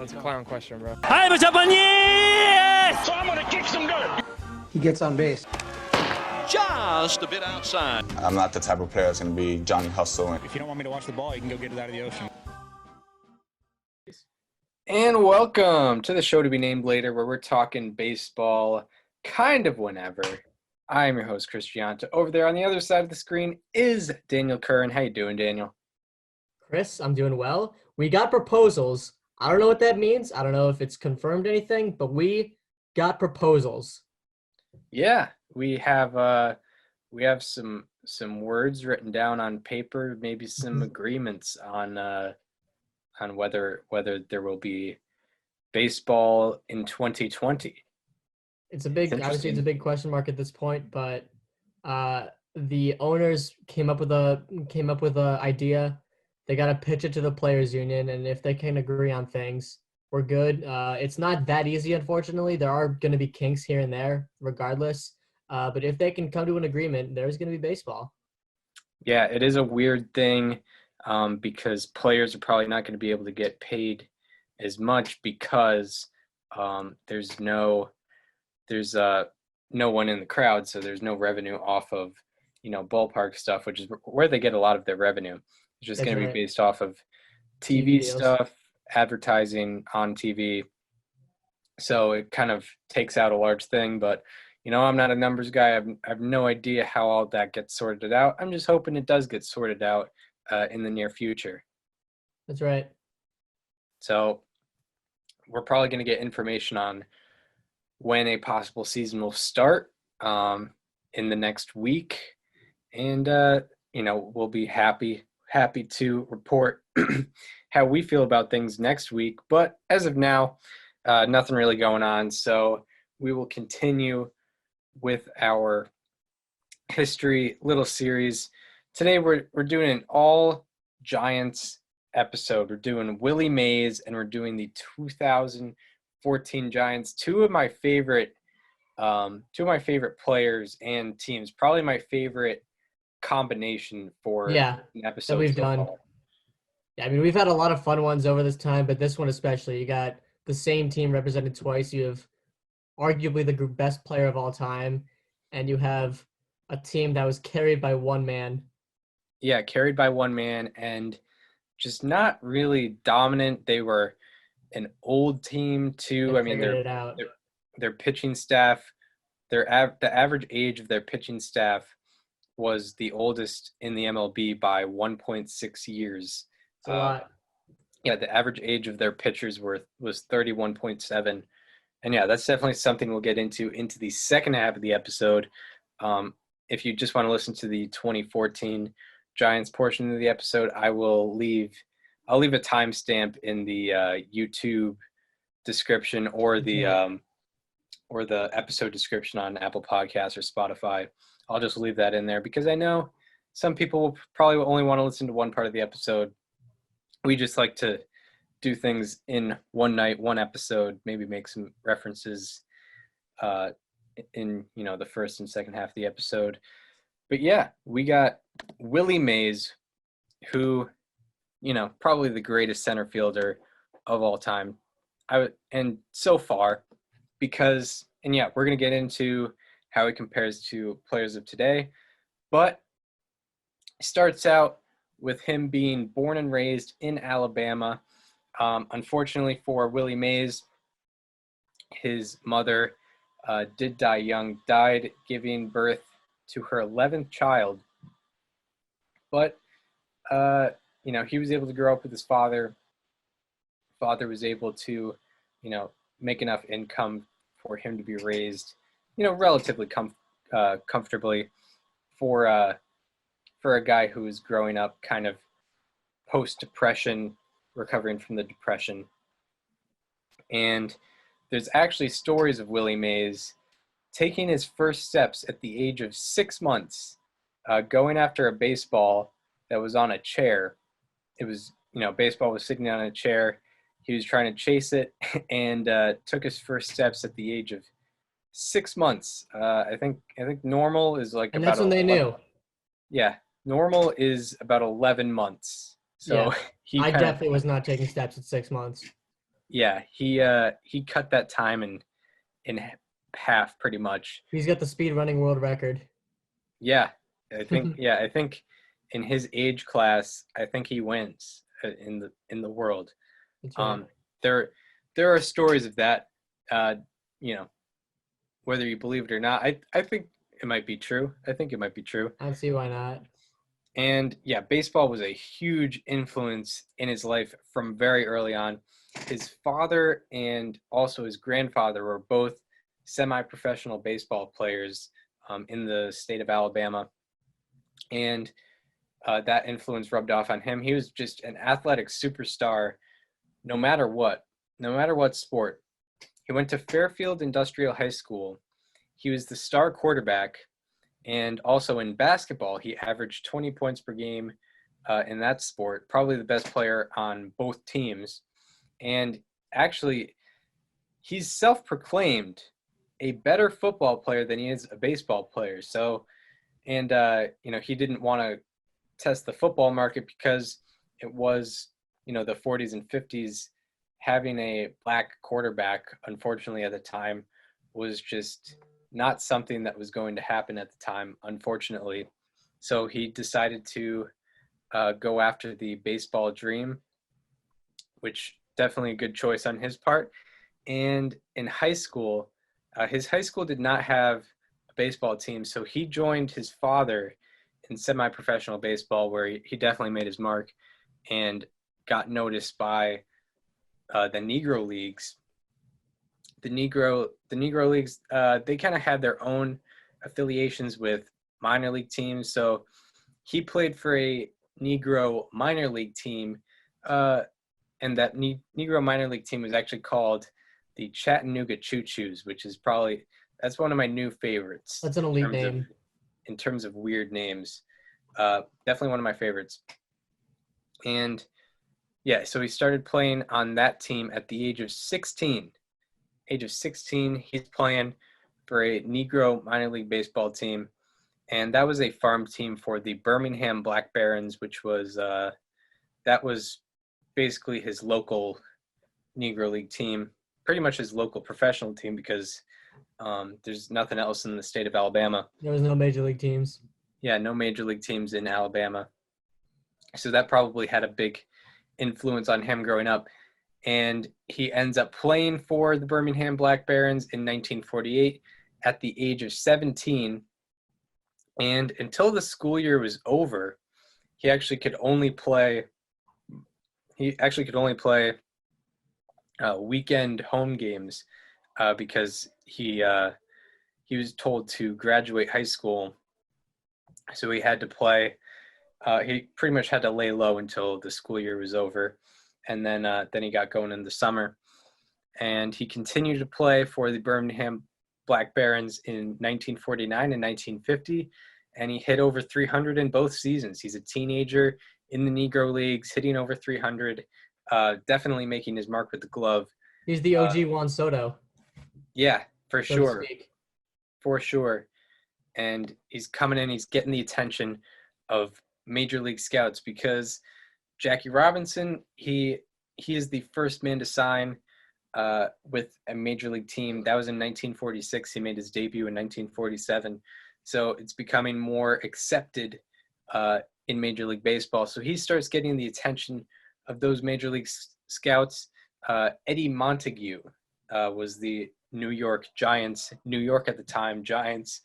That's a clown question, bro. Hi, what's up on you? So I'm gonna kick some dirt. He gets on base. Just a bit outside. I'm not the type of player that's going to be Johnny Hustle. If you don't want me to watch the ball, you can go get it out of the ocean. And welcome to the show to be named later, where we're talking baseball kind of whenever. I am your host, Chris Gianta. Over there on the other side of the screen is Daniel Curran. How you doing, Daniel? Chris, I'm doing well. We got proposals. I don't know what that means. I don't know if it's confirmed anything, but we got proposals. Yeah, we have some words written down on paper, maybe some agreements on whether there will be baseball in 2020. Obviously it's a big question mark at this point, but the owners came up with a idea. They got to pitch it to the players union, and if they can agree on things, we're good. It's not that easy, unfortunately. There are going to be kinks here and there, regardless. But if they can come to an agreement, there's going to be baseball. Yeah, it is a weird thing because players are probably not going to be able to get paid as much because there's no one in the crowd, so there's no revenue off of ballpark stuff, which is where they get a lot of their revenue. It's just going to be based off of TV stuff, advertising on TV. So it kind of takes out a large thing, but I'm not a numbers guy. I have no idea how all that gets sorted out. I'm just hoping it does get sorted out in the near future. That's right. So we're probably going to get information on when a possible season will start in the next week. And, we'll be happy to report how we feel about things next week. But as of now, nothing really going on. So we will continue with our history little series. Today we're doing an all Giants episode. We're doing Willie Mays and we're doing the 2014 Giants. Two of my favorite players and teams. Probably my favorite combination for an episode that we've done. Yeah, I mean, we've had a lot of fun ones over this time, but this one especially, you got the same team represented twice. You have arguably the best player of all time, and you have a team that was carried by one man. Yeah, carried by one man and just not really dominant. They were an old team too. I mean, their pitching staff, the average age of their pitching staff was the oldest in the MLB by 1.6 years. That's a lot. Yeah, the average age of their pitchers was 31.7. And yeah, that's definitely something we'll get into the second half of the episode. If you just want to listen to the 2014 Giants portion of the episode, I'll leave a timestamp in the YouTube description or the episode description on Apple Podcasts or Spotify. I'll just leave that in there because I know some people will probably only want to listen to one part of the episode. We just like to do things in one night, one episode, maybe make some references in the first and second half of the episode. But yeah, we got Willie Mays, who probably the greatest center fielder of all time. And so far, because we're gonna get into how he compares to players of today, but it starts out with him being born and raised in Alabama. Unfortunately for Willie Mays, his mother did die young, died giving birth to her 11th child. But, he was able to grow up with his father. Father was able to, make enough income for him to be raised, relatively comfortably for a guy who was growing up kind of post-depression, recovering from the depression. And there's actually stories of Willie Mays taking his first steps at the age of 6 months, going after a baseball that was on a chair. It was, baseball was sitting on a chair. He was trying to chase it and took his first steps at the age of 6 months. I think normal is like and about that's when 11. they knew. Yeah, normal is about 11 months. So I definitely was not taking steps at 6 months. Yeah, he cut that time in half pretty much. He's got the speed running world record. Yeah, I think in his age class, I think he wins in the world. That's right. There are stories of that. You know, whether you believe it or not, I think it might be true. I think it might be true. I don't see why not. And yeah, baseball was a huge influence in his life from very early on. His father and also his grandfather were both semi-professional baseball players in the state of Alabama. And that influence rubbed off on him. He was just an athletic superstar no matter what sport. He went to Fairfield Industrial High School. He was the star quarterback. And also in basketball, he averaged 20 points per game in that sport, probably the best player on both teams. And actually, he's self-proclaimed a better football player than he is a baseball player. So, and, he didn't want to test the football market because it was, the 40s and 50s. Having a black quarterback, unfortunately, at the time was just not something that was going to happen at the time, unfortunately. So he decided to go after the baseball dream, which definitely a good choice on his part. And in high school, his high school did not have a baseball team, so he joined his father in semi-professional baseball, where he definitely made his mark and got noticed by the Negro Leagues. The Negro Leagues, they kind of had their own affiliations with minor league teams. So he played for a Negro minor league team, and that Negro minor league team was actually called the Chattanooga Choo-Choos, which is that's one of my new favorites. That's an elite name. In terms of weird names. Definitely one of my favorites. And yeah, so he started playing on that team at the age of 16. He's playing for a Negro minor league baseball team. And that was a farm team for the Birmingham Black Barons, which was that was basically his local Negro League team, pretty much his local professional team, because there's nothing else in the state of Alabama. There was no major league teams. Yeah, no major league teams in Alabama. So that probably had a big influence on him growing up. And he ends up playing for the Birmingham Black Barons in 1948 at the age of 17. And until the school year was over, he actually could only play weekend home games because he was told to graduate high school. So he had to play. He pretty much had to lay low until the school year was over, and then he got going in the summer. And he continued to play for the Birmingham Black Barons in 1949 and 1950, and he hit over 300 in both seasons. He's a teenager in the Negro Leagues, hitting over 300, definitely making his mark with the glove. He's the OG Juan Soto. Yeah, for so to sure. speak. For sure. And he's coming in, he's getting the attention of major league scouts because Jackie Robinson, he is the first man to sign with a major league team. That was in 1946. He made his debut in 1947. So it's becoming more accepted in Major League Baseball. So he starts getting the attention of those major league scouts. Eddie Montague was the New York at the time, Giants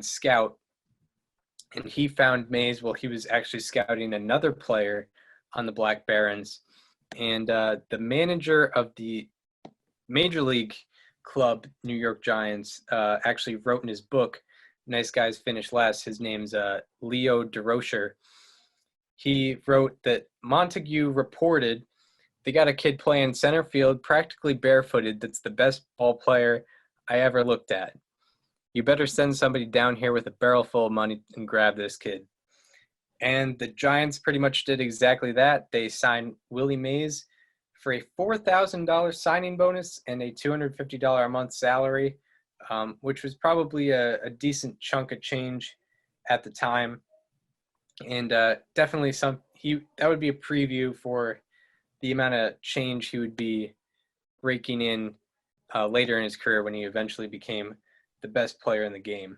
scout. And he found Mays while he was actually scouting another player on the Black Barons. And the manager of the Major League club, New York Giants, actually wrote in his book, Nice Guys Finish Last. His name's Leo DeRocher. He wrote that Montague reported, they got a kid playing center field, practically barefooted. That's the best ball player I ever looked at. You better send somebody down here with a barrel full of money and grab this kid. And the Giants pretty much did exactly that. They signed Willie Mays for a $4,000 signing bonus and a $250 a month salary, which was probably a decent chunk of change at the time. And definitely that would be a preview for the amount of change he would be raking in later in his career when he eventually became the best player in the game.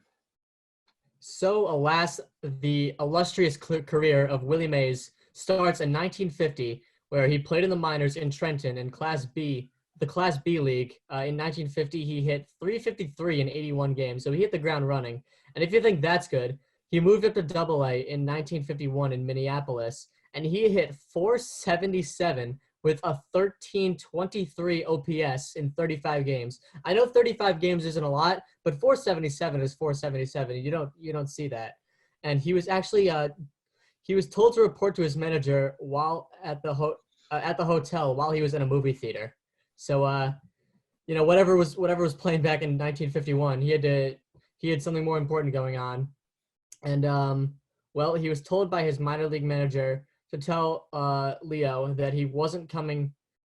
So, alas, the illustrious career of Willie Mays starts in 1950, where he played in the minors in Trenton in the Class B League. In 1950, he hit 353 in 81 games, so he hit the ground running. And if you think that's good, he moved up to Double-A in 1951 in Minneapolis, and he hit 477 with a 1323 OPS in 35 games. I know 35 games isn't a lot, but 477 is 477. You don't see that. And he was actually he was told to report to his manager while at the hotel while he was in a movie theater. So whatever was playing back in 1951, he had something more important going on. And he was told by his minor league manager to tell Leo that he wasn't coming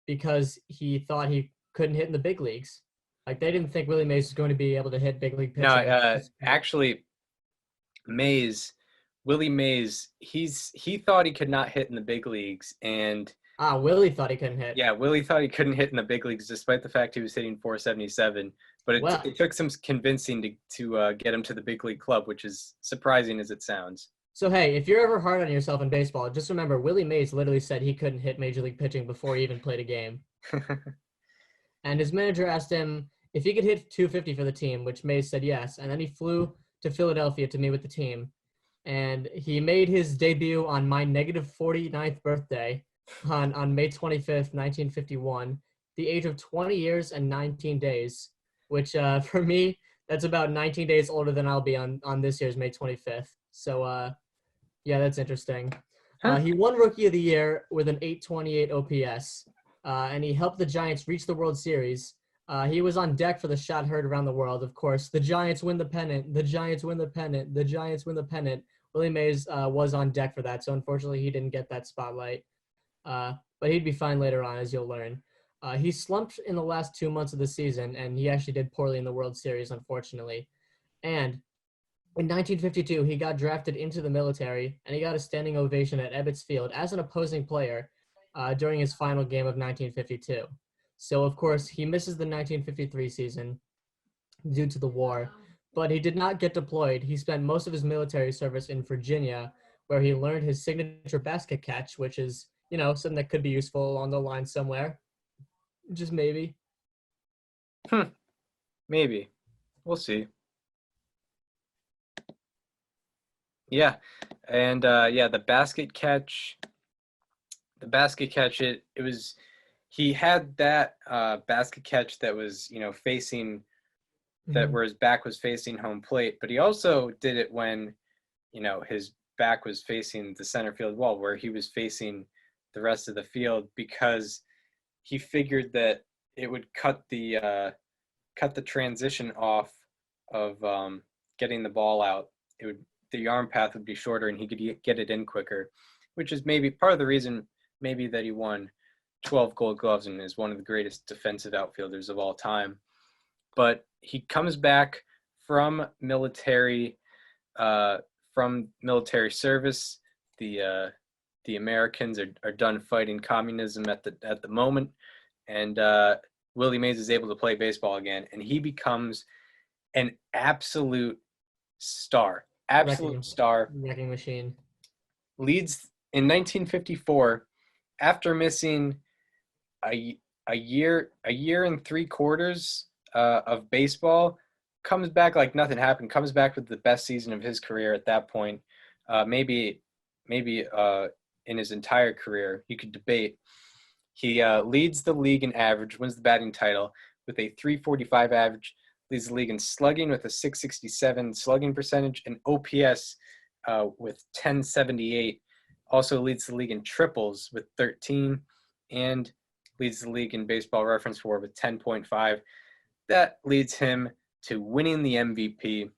because he thought he couldn't hit in the big leagues. Like, they didn't think Willie Mays was going to be able to hit big league pitching. No, actually, Willie Mays, he thought he could not hit in the big leagues, and Willie thought he couldn't hit. Yeah, Willie thought he couldn't hit in the big leagues, despite the fact he was hitting 477. But it took some convincing to get him to the big league club, which is surprising as it sounds. So, hey, if you're ever hard on yourself in baseball, just remember Willie Mays literally said he couldn't hit major league pitching before he even played a game. And his manager asked him if he could hit 250 for the team, which Mays said yes. And then he flew to Philadelphia to meet with the team. And he made his debut on my negative 49th birthday on May 25th, 1951, the age of 20 years and 19 days, which for me, that's about 19 days older than I'll be on this year's May 25th. So, yeah, that's interesting. He won Rookie of the Year with an 828 OPS, and he helped the Giants reach the World Series. He was on deck for the shot heard around the world, of course. The Giants win the pennant. The Giants win the pennant. The Giants win the pennant. Willie Mays was on deck for that, so unfortunately he didn't get that spotlight. But he'd be fine later on, as you'll learn. He slumped in the last 2 months of the season, and he actually did poorly in the World Series, unfortunately. And in 1952, he got drafted into the military, and he got a standing ovation at Ebbets Field as an opposing player during his final game of 1952. So, of course, he misses the 1953 season due to the war, but he did not get deployed. He spent most of his military service in Virginia, where he learned his signature basket catch, which is, something that could be useful along the line somewhere. Just maybe. Maybe. We'll see. Yeah. And the basket catch, he had that basket catch that was, facing that where his back was facing home plate, but he also did it when, his back was facing the center field wall, where he was facing the rest of the field, because he figured that it would cut the transition off of getting the ball out. The arm path would be shorter, and he could get it in quicker, which is maybe part of the reason maybe that he won 12 Gold Gloves and is one of the greatest defensive outfielders of all time. But he comes back from military service. The Americans are done fighting communism at the moment, and Willie Mays is able to play baseball again, and he becomes an absolute star. Wrecking machine. Leads in 1954 after missing a year and 3/4 of baseball. Comes back like nothing happened. Comes back with the best season of his career at that point. Maybe in his entire career. You could debate. He leads the league in average, wins the batting title with a 345 average, leads the league in slugging with a 667 slugging percentage, and OPS with 1078. Also leads the league in triples with 13, and leads the league in baseball reference WAR with 10.5. That leads him to winning the MVP,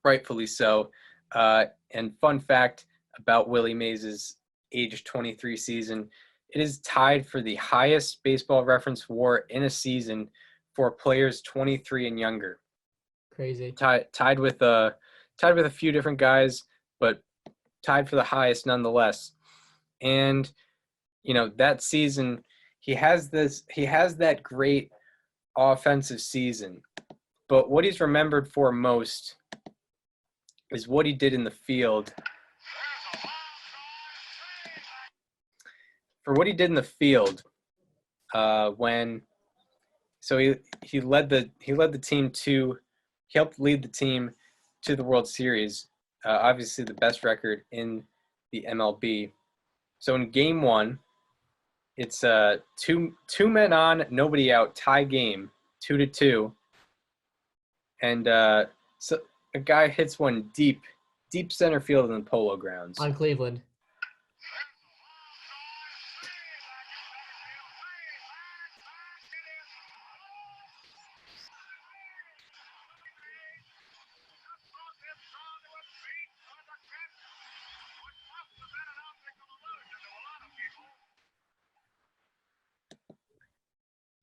rightfully so. And fun fact about Willie Mays' age 23 season, it is tied for the highest baseball reference WAR in a season for players 23 and younger. Crazy. Tied with a few different guys, but tied for the highest nonetheless. And that season, he has that great offensive season. But what he's remembered for most is what he did in the field. For what he did in the field, he led the team to, he helped lead the team to the World Series. Obviously, the best record in the MLB. So in Game 1, it's two men on, nobody out, tie game, 2-2. And so a guy hits one deep center field in the Polo Grounds. On Cleveland.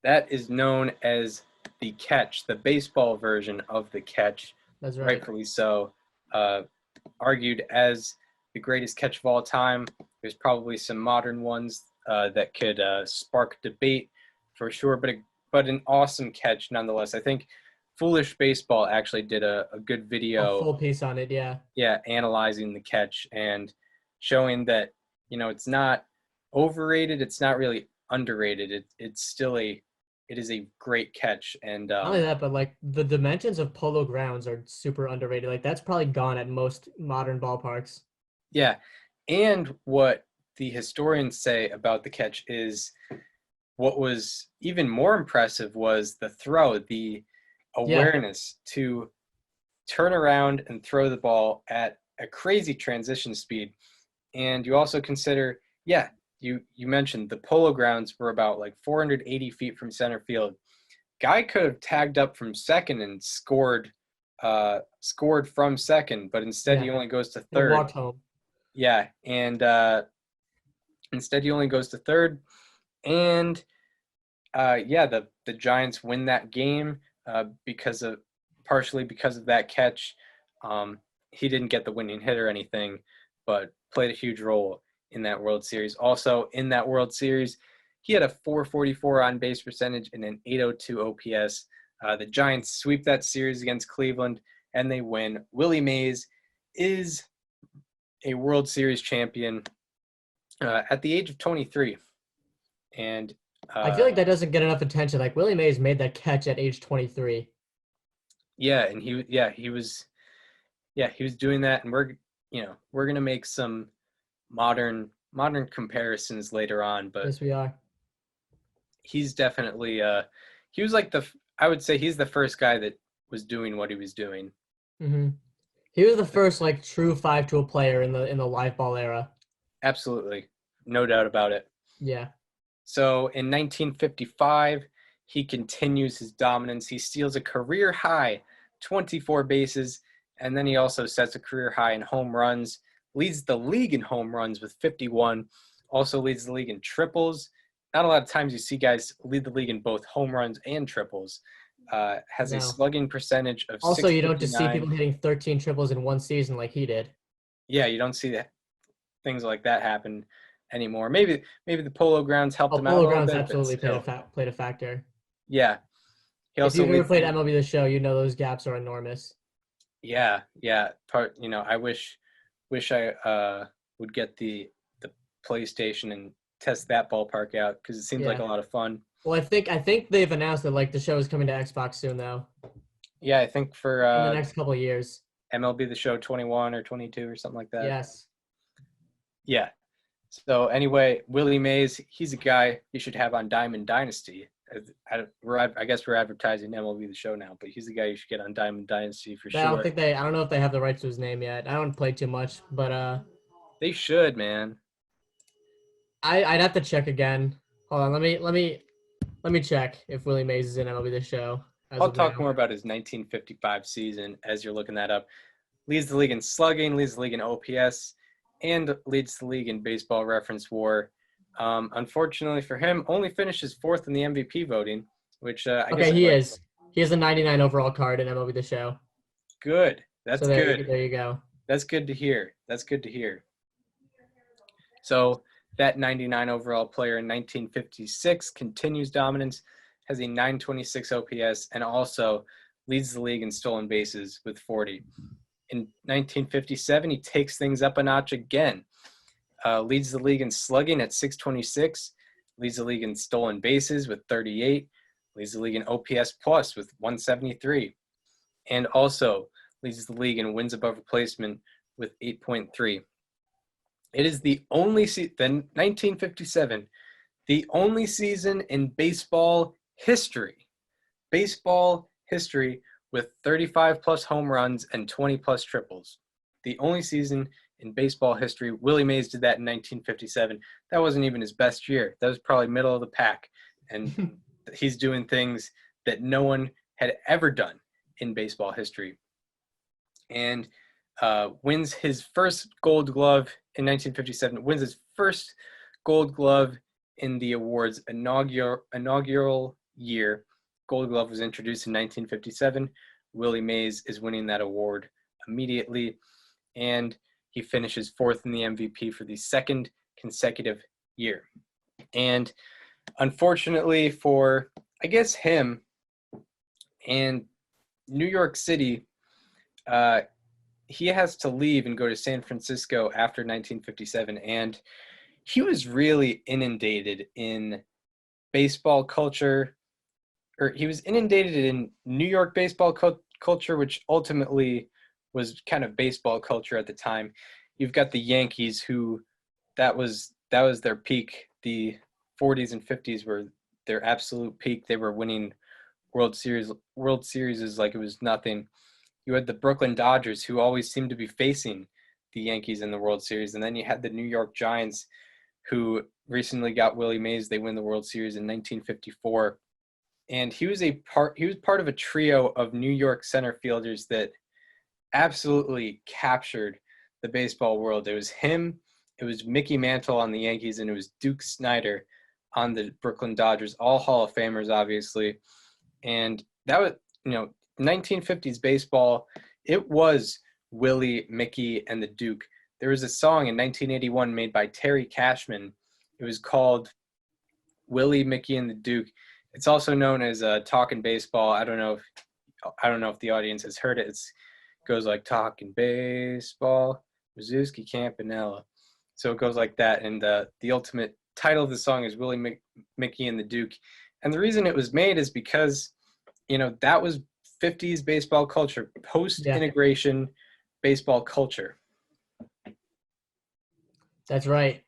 That is known as the catch, the baseball version of the catch. That's right. Rightfully so. Argued as the greatest catch of all time. There's probably some modern ones that could spark debate for sure, but an awesome catch nonetheless. I think Foolish Baseball actually did a good video. A full piece on it, yeah. Yeah, analyzing the catch and showing that, it's not overrated. It's not really underrated. It is a great catch. And Not only that, but like the dimensions of Polo Grounds are super underrated. Like that's probably gone at most modern ballparks. Yeah. And what the historians say about the catch is what was even more impressive was the throw, the awareness to turn around and throw the ball at a crazy transition speed. And you also consider, you mentioned the Polo Grounds were about like 480 feet from center field. Guy could have tagged up from second and scored from second, but instead he only goes to third. Walked home. Yeah, and instead he only goes to third. And the Giants win that game partially because of that catch. He didn't get the winning hit or anything, but played a huge role in that World Series. Also in that World Series, he had a 444 on base percentage and an 802 OPS. The Giants sweep that series against Cleveland and they win. Willie Mays is a World Series champion at the age of 23. And I feel like that doesn't get enough attention. Like Willie Mays made that catch at age 23. Yeah, and he was doing that, and we're going to make some modern comparisons later on, but yes, we are. He's definitely he was like I would say he's the first guy that was doing what he was doing. Mm-hmm. He was the first like true 5-tool player in the live ball era. Absolutely, no doubt about it. Yeah. So in 1955, he continues his dominance. He steals a career high 24 bases, and then he also sets a career high in home runs. Leads the league in home runs with 51, also leads the league in triples. Not a lot of times you see guys lead the league in both home runs and triples. Has a slugging percentage of also, you don't just see 659. people hitting 13 triples in one season like he did. Yeah, you don't see things like that happen anymore. Maybe the Polo Grounds helped him out a Polo little Grounds bit. absolutely played a factor. Yeah. He If also you've ever played MLB The Show, you know those gaps are enormous. Yeah. I wish I would get the PlayStation and test that ballpark out because it seems like a lot of fun. Well, I think they've announced that like the show is coming to Xbox soon though. Yeah, I think for in the next couple of years. MLB The Show 21 or 22 or something like that. Yes. Yeah. So anyway, Willie Mays, he's a guy you should have on Diamond Dynasty. I guess we're advertising MLB The Show now, but he's the guy you should get on Diamond Dynasty for sure. I don't know if they have the rights to his name yet. I don't play too much, but they should, man. I'd have to check again. Hold on, let me check if Willie Mays is in MLB The Show. I'll talk more about his 1955 season as you're looking that up. Leads the league in slugging, leads the league in OPS, and leads the league in baseball reference WAR. Unfortunately for him, only finishes fourth in the MVP voting, which I guess he is. He has a 99 overall card in MLB The Show. Good. That's good. There you go. That's good to hear. So that 99 overall player in 1956 continues dominance, has a 926 OPS, and also leads the league in stolen bases with 40. In 1957, he takes things up a notch again. Leads the league in slugging at 626, leads the league in stolen bases with 38, leads the league in OPS plus with 173, and also leads the league in wins above replacement with 8.3. It is the only then 1957, the only season in baseball history with 35 plus home runs and 20 plus triples. The only season in baseball history. Willie Mays did that in 1957. That wasn't even his best year. That was probably middle of the pack. And he's doing things that no one had ever done in baseball history. And wins his first Gold Glove in 1957, wins his first Gold Glove in the awards inaugural year. Gold Glove was introduced in 1957. Willie Mays is winning that award immediately, and he finishes fourth in the MVP for the second consecutive year. And unfortunately for, I guess, him and New York City, he has to leave and go to San Francisco after 1957. And he was really inundated in baseball culture, or he was inundated in New York baseball culture, which ultimately was kind of baseball culture at the time. You've got the Yankees, who that was their peak. The 40s and 50s were their absolute peak. They were winning World Series like it was nothing. You had the Brooklyn Dodgers, who always seemed to be facing the Yankees in the World Series. And then you had the New York Giants, who recently got Willie Mays. They win the World Series in 1954. And he was part of a trio of New York center fielders that absolutely captured the baseball world. It was him, it was Mickey Mantle on the Yankees, and it was Duke Snider on the Brooklyn Dodgers, all Hall of Famers, obviously. And that was, 1950s baseball, it was Willie, Mickey, and the Duke. There was a song in 1981 made by Terry Cashman. It was called Willie, Mickey, and the Duke. It's also known as Talkin' Baseball. I don't know if the audience has heard it. It goes like Talkin' Baseball, Mazuski, Campanella. So it goes like that. And the ultimate title of the song is Willie, Mickey, and the Duke. And the reason it was made is because, that was 50s baseball culture, post-integration baseball culture. That's right.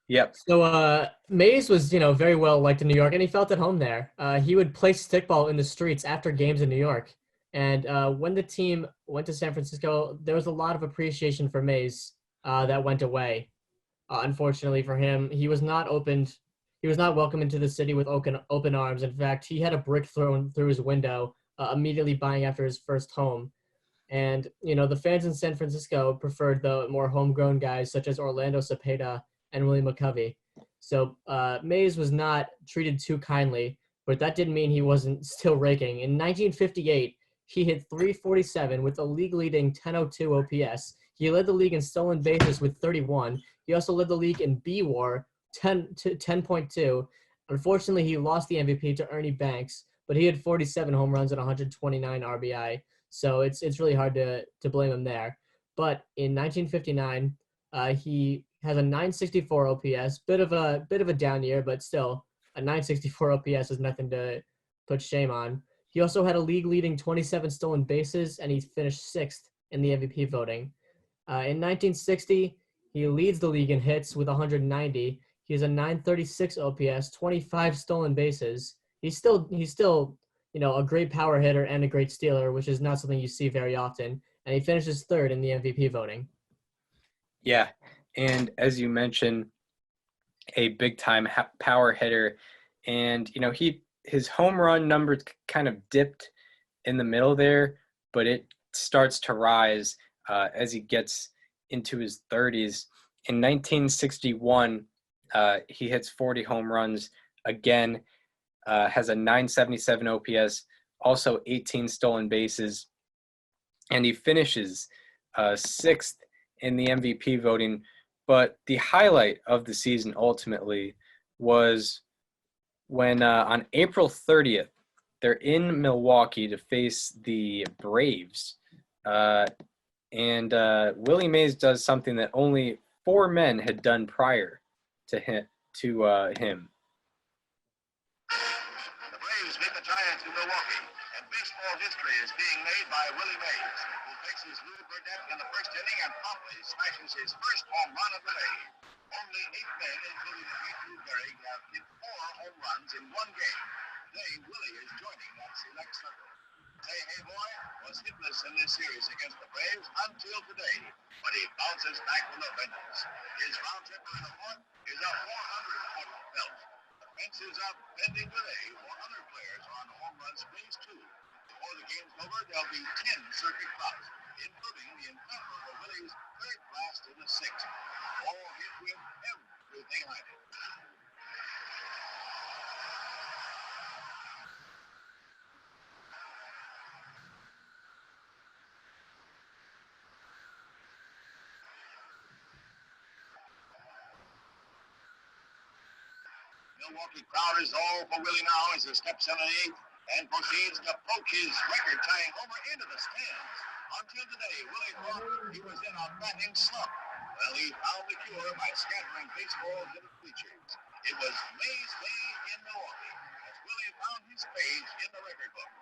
Yep. So Mays was, very well liked in New York, and he felt at home there. He would play stickball in the streets after games in New York. And when the team went to San Francisco, there was a lot of appreciation for Mays that went away. Unfortunately for him, he was not welcomed into the city with open arms. In fact, he had a brick thrown through his window immediately buying after his first home. And, the fans in San Francisco preferred the more homegrown guys such as Orlando Cepeda and Willie McCovey. So Mays was not treated too kindly, but that didn't mean he wasn't still raking. In 1958, he hit .347 with a league-leading 1002 OPS. He led the league in stolen bases with 31. He also led the league in B-WAR, 10.2. Unfortunately, he lost the MVP to Ernie Banks, but he had 47 home runs and 129 RBI. So it's really hard to blame him there. But in 1959, he has a 964 OPS, bit of a down year, but still a 964 OPS is nothing to put shame on. He also had a league-leading 27 stolen bases, and he finished sixth in the MVP voting. In 1960, he leads the league in hits with 190. He has a 936 OPS, 25 stolen bases. He's still a great power hitter and a great stealer, which is not something you see very often. And he finishes third in the MVP voting. Yeah, and as you mentioned, a big-time power hitter. And, his home run numbers kind of dipped in the middle there, but it starts to rise as he gets into his 30s. In 1961, he hits 40 home runs again, has a 977 OPS, also 18 stolen bases, and he finishes sixth in the MVP voting But the highlight of the season ultimately was when on April 30th, they're in Milwaukee to face the Braves. And Willie Mays does something that only 4 men had done prior to him. The Braves beat the Giants in Milwaukee, and baseball history is being made by Willie Mays, who faces Lou Burnett in the first inning and promptly smashes his first home run of the day. Only 8 men, including the great Lou Gehrig, have hit 4 home runs in one game. Today, Willie is joining that select circle. Say Hey Boy was hitless in this series against the Braves until today, but he bounces back with a vengeance. His round tripper in the fourth is a 400-foot belt. The fence is up, pending today for other players on home run sprees too. Before the game's over, there'll be 10 circuit clouds, including the incomparable Willie's third blast in the 6th. All hit with everything behind it. Milwaukee crowd is all for Willie now as he steps in the 8th and proceeds to poke his record-tying homer into the stands. Until today, Willie thought he was in a batting slump. Well, he found the cure by scattering baseballs into the bleachers. It was Mays Day in Milwaukee as Willie found his page in the record book.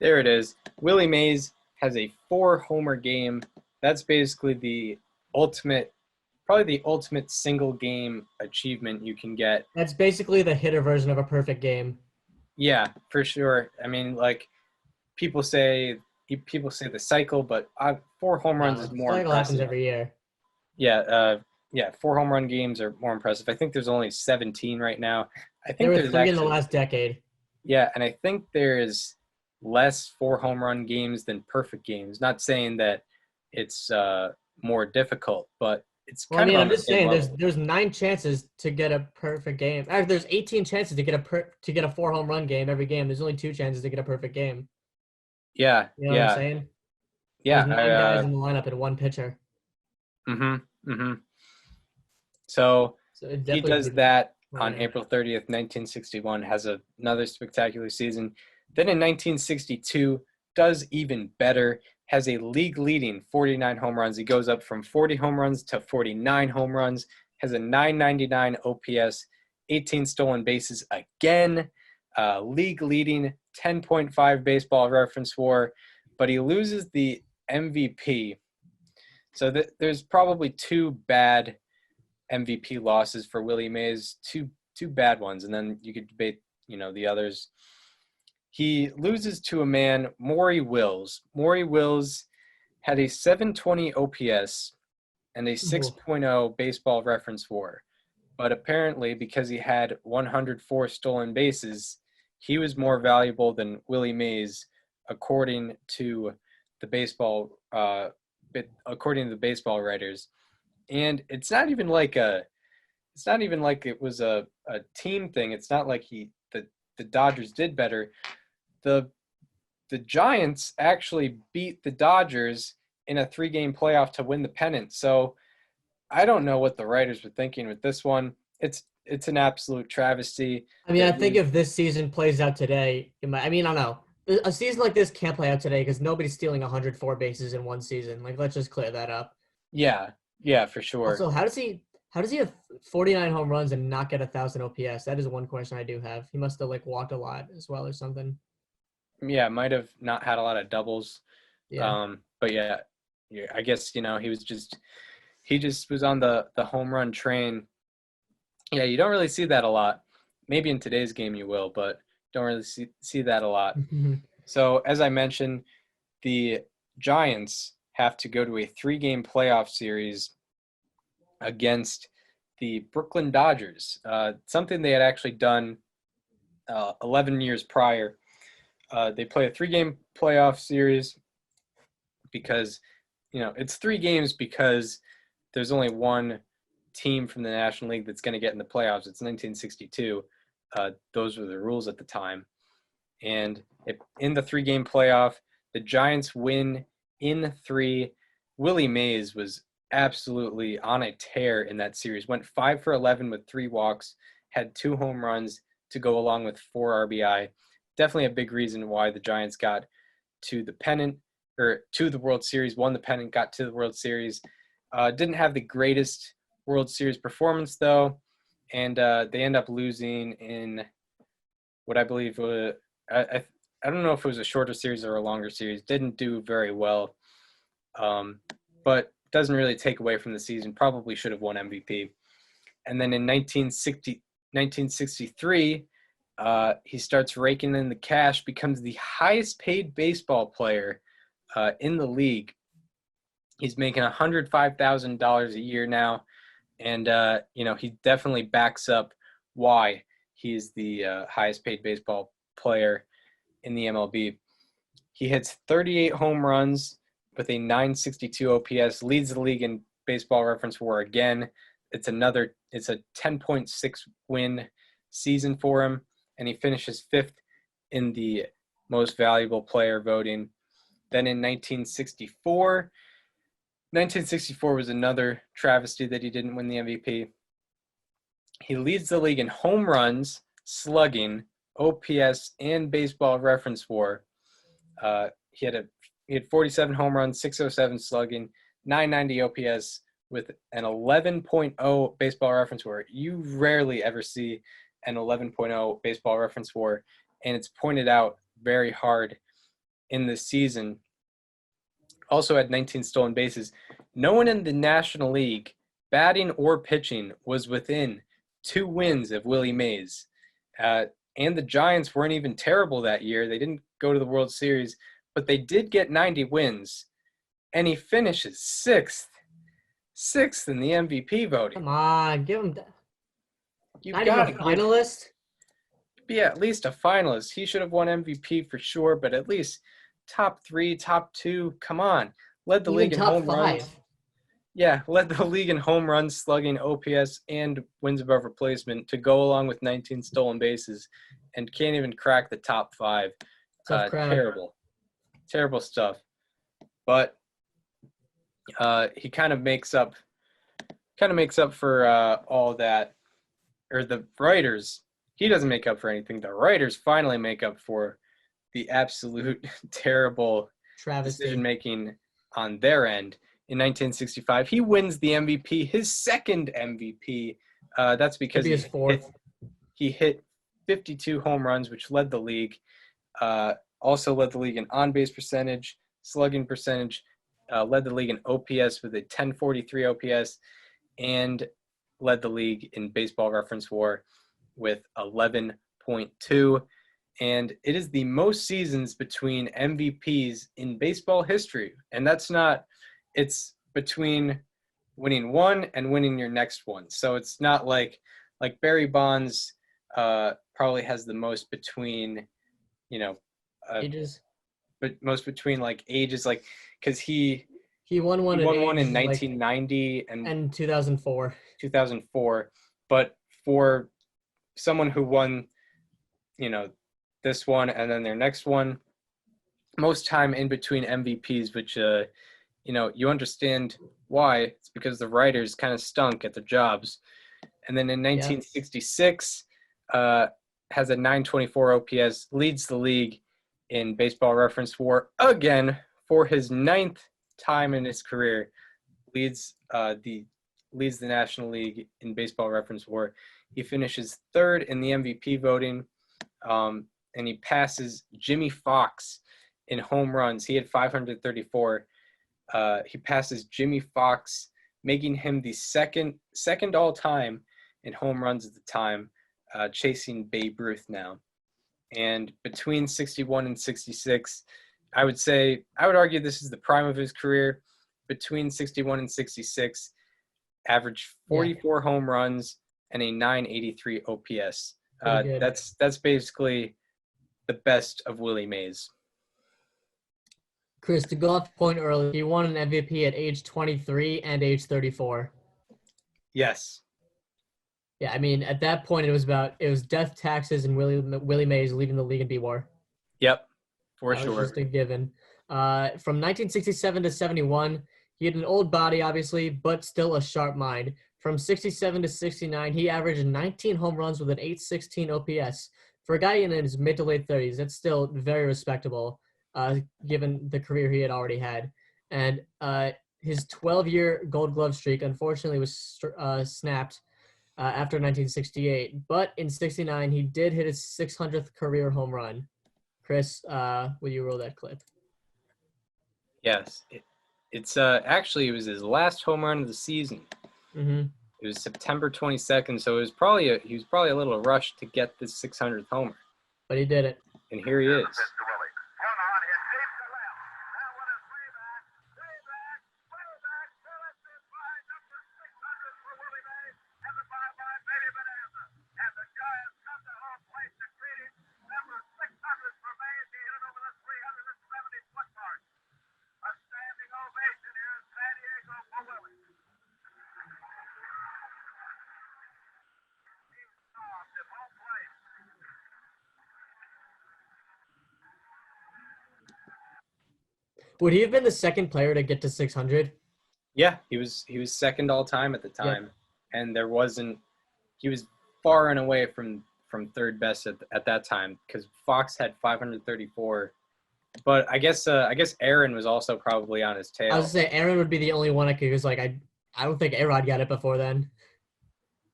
There it is. Willie Mays has a 4-homer game. That's basically probably the ultimate single game achievement you can get. That's basically the hitter version of a perfect game. Yeah, for sure. I mean, like people say the cycle, but 4 home runs is more cycle impressive. happens every year. Yeah, 4 home run games are more impressive. I think there's only 17 right now. I think There were there's 3 actually, in the last decade. Yeah, and I think there is less 4 home run games than perfect games. Not saying that it's more difficult, but it's Well, I kind mean, of I'm on the just same saying level. there's 9 chances to get a perfect game. Actually, there's 18 chances to get a 4 home run game every game. There's only 2 chances to get a perfect game. Yeah, You know what I'm saying? yeah. There's 9 guys in the lineup and 1 pitcher. So So it he definitely does that on Yeah. April 30th, 1961, has another spectacular season. Then in 1962, does even better, has a league-leading 49 home runs. He goes up from 40 home runs to 49 home runs, has a 999 OPS, 18 stolen bases again, league-leading 10.5 baseball reference WAR, but he loses the MVP. So there's probably 2 bad MVP losses for Willie Mays, two bad ones, and then you could debate, the others. He loses to a man, Maury Wills. Maury Wills had a 720 OPS and a 6.0 baseball reference WAR, but apparently because he had 104 stolen bases, he was more valuable than Willie Mays, according to the baseball writers. And it's not even like it was a team thing. It's not like the Dodgers did better. The Giants actually beat the Dodgers in a 3-game playoff to win the pennant. So I don't know what the writers were thinking with this one. It's an absolute travesty. I mean, I think if this season plays out today, I don't know. A season like this can't play out today because nobody's stealing 104 bases in one season. Like, let's just clear that up. Yeah, for sure. Also, how does he have 49 home runs and not get 1,000 OPS? That is one question I do have. He must have walked a lot as well or something. Yeah, might have not had a lot of doubles. Yeah. But yeah, I guess he just was on the home run train. Yeah, you don't really see that a lot. Maybe in today's game you will, but don't really see that a lot. So as I mentioned, the Giants have to go to a 3-game playoff series against the Brooklyn Dodgers, something they had actually done 11 years prior. They play a 3-game playoff series because, it's 3 games because there's only one team from the National League that's going to get in the playoffs. It's 1962. Those were the rules at the time. And in the 3-game playoff, The Giants win in 3. Willie Mays was absolutely on a tear in that series. Went 5 for 11 with 3 walks, had 2 home runs to go along with 4 RBI. Definitely a big reason why the Giants got to the pennant, or to the World Series, won the pennant, got to the World Series. Didn't have the greatest World Series performance, though, and they end up losing in what I believe I don't know if it was a shorter series or a longer series. Didn't do very well, but doesn't really take away from the season. Probably should have won MVP. And then in 1963, he starts raking in the cash, becomes the highest paid baseball player in the league. He's making $105,000 a year now. And, he definitely backs up why he's the highest paid baseball player in the MLB. He hits 38 home runs with a 962 OPS, leads the league in Baseball Reference WAR again. It's a 10.6 win season for him, and he finishes 5th in the most valuable player voting. Then in 1964 was another travesty that he didn't win the MVP. He leads the league in home runs, slugging, OPS, and Baseball Reference WAR. He had 47 home runs, 607 slugging, 990 OPS with an 11.0 Baseball Reference WAR. You rarely ever see an 11.0 Baseball Reference WAR, and it's pointed out very hard in this season. Also had 19 stolen bases. No one in the National League, batting or pitching, was within 2 wins of Willie Mays. And the Giants weren't even terrible that year. They didn't go to the World Series, but they did get 90 wins. And he finishes 6th in the MVP voting. Come on, give him that. You've Not got even to a finalist? be at least a finalist. He should have won MVP for sure, but at least top 3, top 2. Come on. Led the Even league in top home 5. runs. Yeah, led the league in home runs, slugging, OPS, and wins above replacement to go along with 19 stolen bases, and can't even crack the top 5. Tough crap. Terrible stuff. But he kind of makes up for all that, or the writers. He doesn't make up for anything. The writers finally make up for the absolute terrible Travesty. decision making on their end. In 1965, he wins the MVP, his second MVP. That's because Maybe his 4th. he hit 52 home runs, which led the league. Also led the league in on-base percentage, slugging percentage, led the league in OPS with a 1043 OPS, and led the league in Baseball Reference WAR with 11.2. And it is the most seasons between MVPs in baseball history. And that's not – it's between winning one and winning your next one. So it's not like Barry Bonds probably has the most between, ages. But most between like ages, like because he won one in 1990 and 2004. 2004. But for someone who won, this one and then their next one, most time in between MVPs, which you understand why. It's because the writers kind of stunk at their jobs. And then in 1966, has a 924 OPS, leads the league in Baseball Reference WAR again for his 9th time in his career. Leads the National League in Baseball Reference WAR. He finishes 3rd in the MVP voting, and he passes Jimmy Fox in home runs. He had 534. He passes Jimmy Fox, making him the second all-time in home runs at the time, chasing Babe Ruth now. And between 61 and 66, I would argue this is the prime of his career. Between 61 and 66, averaged 44 home runs and a 983 OPS. That's basically the best of Willie Mays. Chris, to go off the point earlier, he won an MVP at age 23 and age 34. Yes. Yeah, I mean, at that point, it was death, taxes, and Willie Mays leading the league in BWAR. Yep, for That sure. was just a given. From 1967 to 71, he had an old body, obviously, but still a sharp mind. From 67 to 69, he averaged 19 home runs with an 816 OPS. For a guy in his mid to late 30s, that's still very respectable, given the career he had already had. And his 12-year Gold Glove streak, unfortunately, was snapped after 1968. But in 69, he did hit his 600th career home run. Chris, will you roll that clip? Yes. It's actually, it was his last home run of the season. Mm-hmm. It was September 22nd, so he was probably a little rushed to get this 600th homer. But he did it. And here he is. Would he have been the second player to get to 600? Yeah, he was second all time at the time, and he was far and away from third best at that time because Fox had 534, but I guess Aaron was also probably on his tail. I was gonna say Aaron would be the only one because I don't think A-Rod got it before then.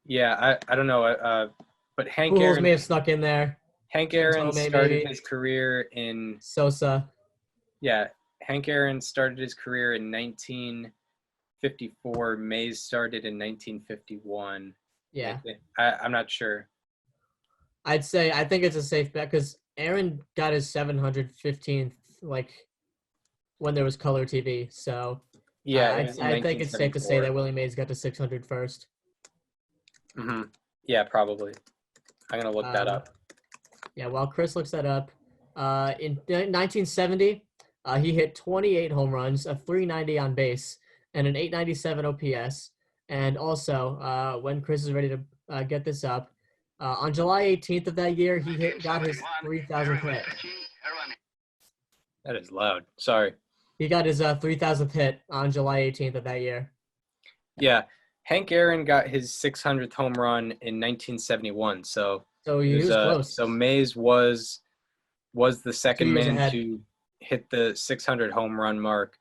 Yeah, I don't know, but Hank Pujols Aaron may have snuck in there. Hank Aaron Tomei, started maybe. his career in Sosa. yeah. Hank Aaron started his career in 1954. Mays started in 1951. Yeah. I'm not sure. I think it's a safe bet because Aaron got his 715th when there was color TV. So Yeah, I think it's safe to say that Willie Mays got to 600 first. Mm-hmm. Yeah, probably. I'm gonna look that up. Yeah, while Chris looks that up, in 1970, he hit 28 home runs, a 390 on base, and an 897 OPS. And also, when Chris is ready to get this up, on July 18th of that year, he got his 3,000th hit. That is loud. Sorry. He got his 3,000th hit on July 18th of that year. Yeah, Hank Aaron got his 600th home run in 1971. So he was close. So Mays was the second 2 years man ahead. to hit the 600 home run mark.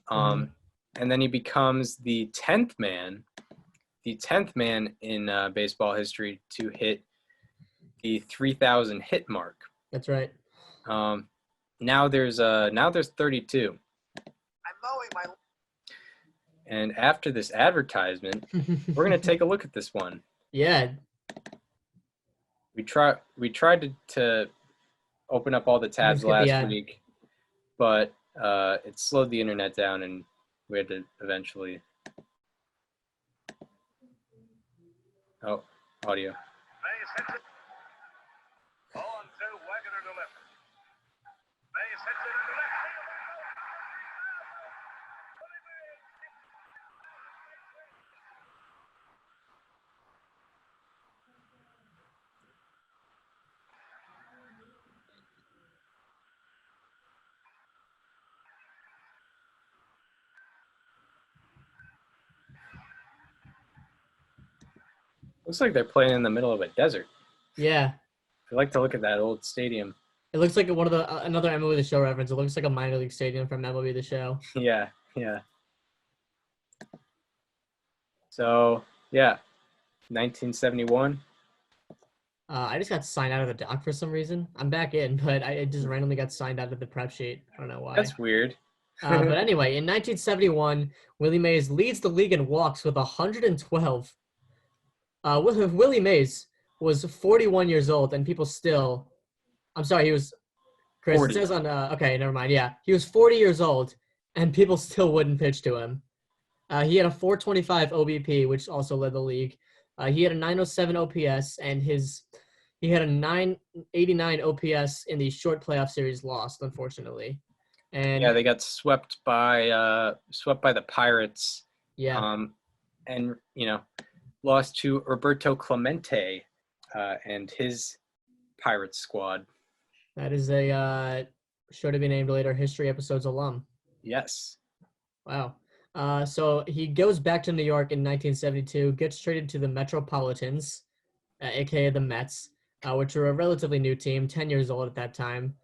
And then he becomes the 10th man in baseball history to hit the 3,000 hit mark. That's right. Now there's 32. And after this advertisement, we're gonna take a look at this one. Yeah. We tried to open up all the tabs last week, but it slowed the internet down, and we had to eventually. Oh, audio. Looks like they're playing in the middle of a desert. Yeah. I like to look at that old stadium. It looks like one of the another MLB The Show reference. It looks like a minor league stadium from MLB The Show. Yeah. So, yeah, 1971. I just got signed out of the doc for some reason. I'm back in, but I just randomly got signed out of the prep sheet. I don't know why. That's weird. But anyway, in 1971, Willie Mays leads the league in walks with 112. Willie Mays was 41 years old, and people still – I'm sorry, he was – Chris, 40. It says on okay, never mind. Yeah, he was 40 years old, and people still wouldn't pitch to him. He had a 425 OBP, which also led the league. He had a 907 OPS, and he had a 989 OPS in the short playoff series lost, unfortunately. And yeah, they got swept by the Pirates. Yeah. And lost to Roberto Clemente and his Pirates squad. That is a should have been named later History Episodes alum. Yes. Wow. So he goes back to New York in 1972, gets traded to the Metropolitans, aka the Mets, which were a relatively new team, 10 years old at that time.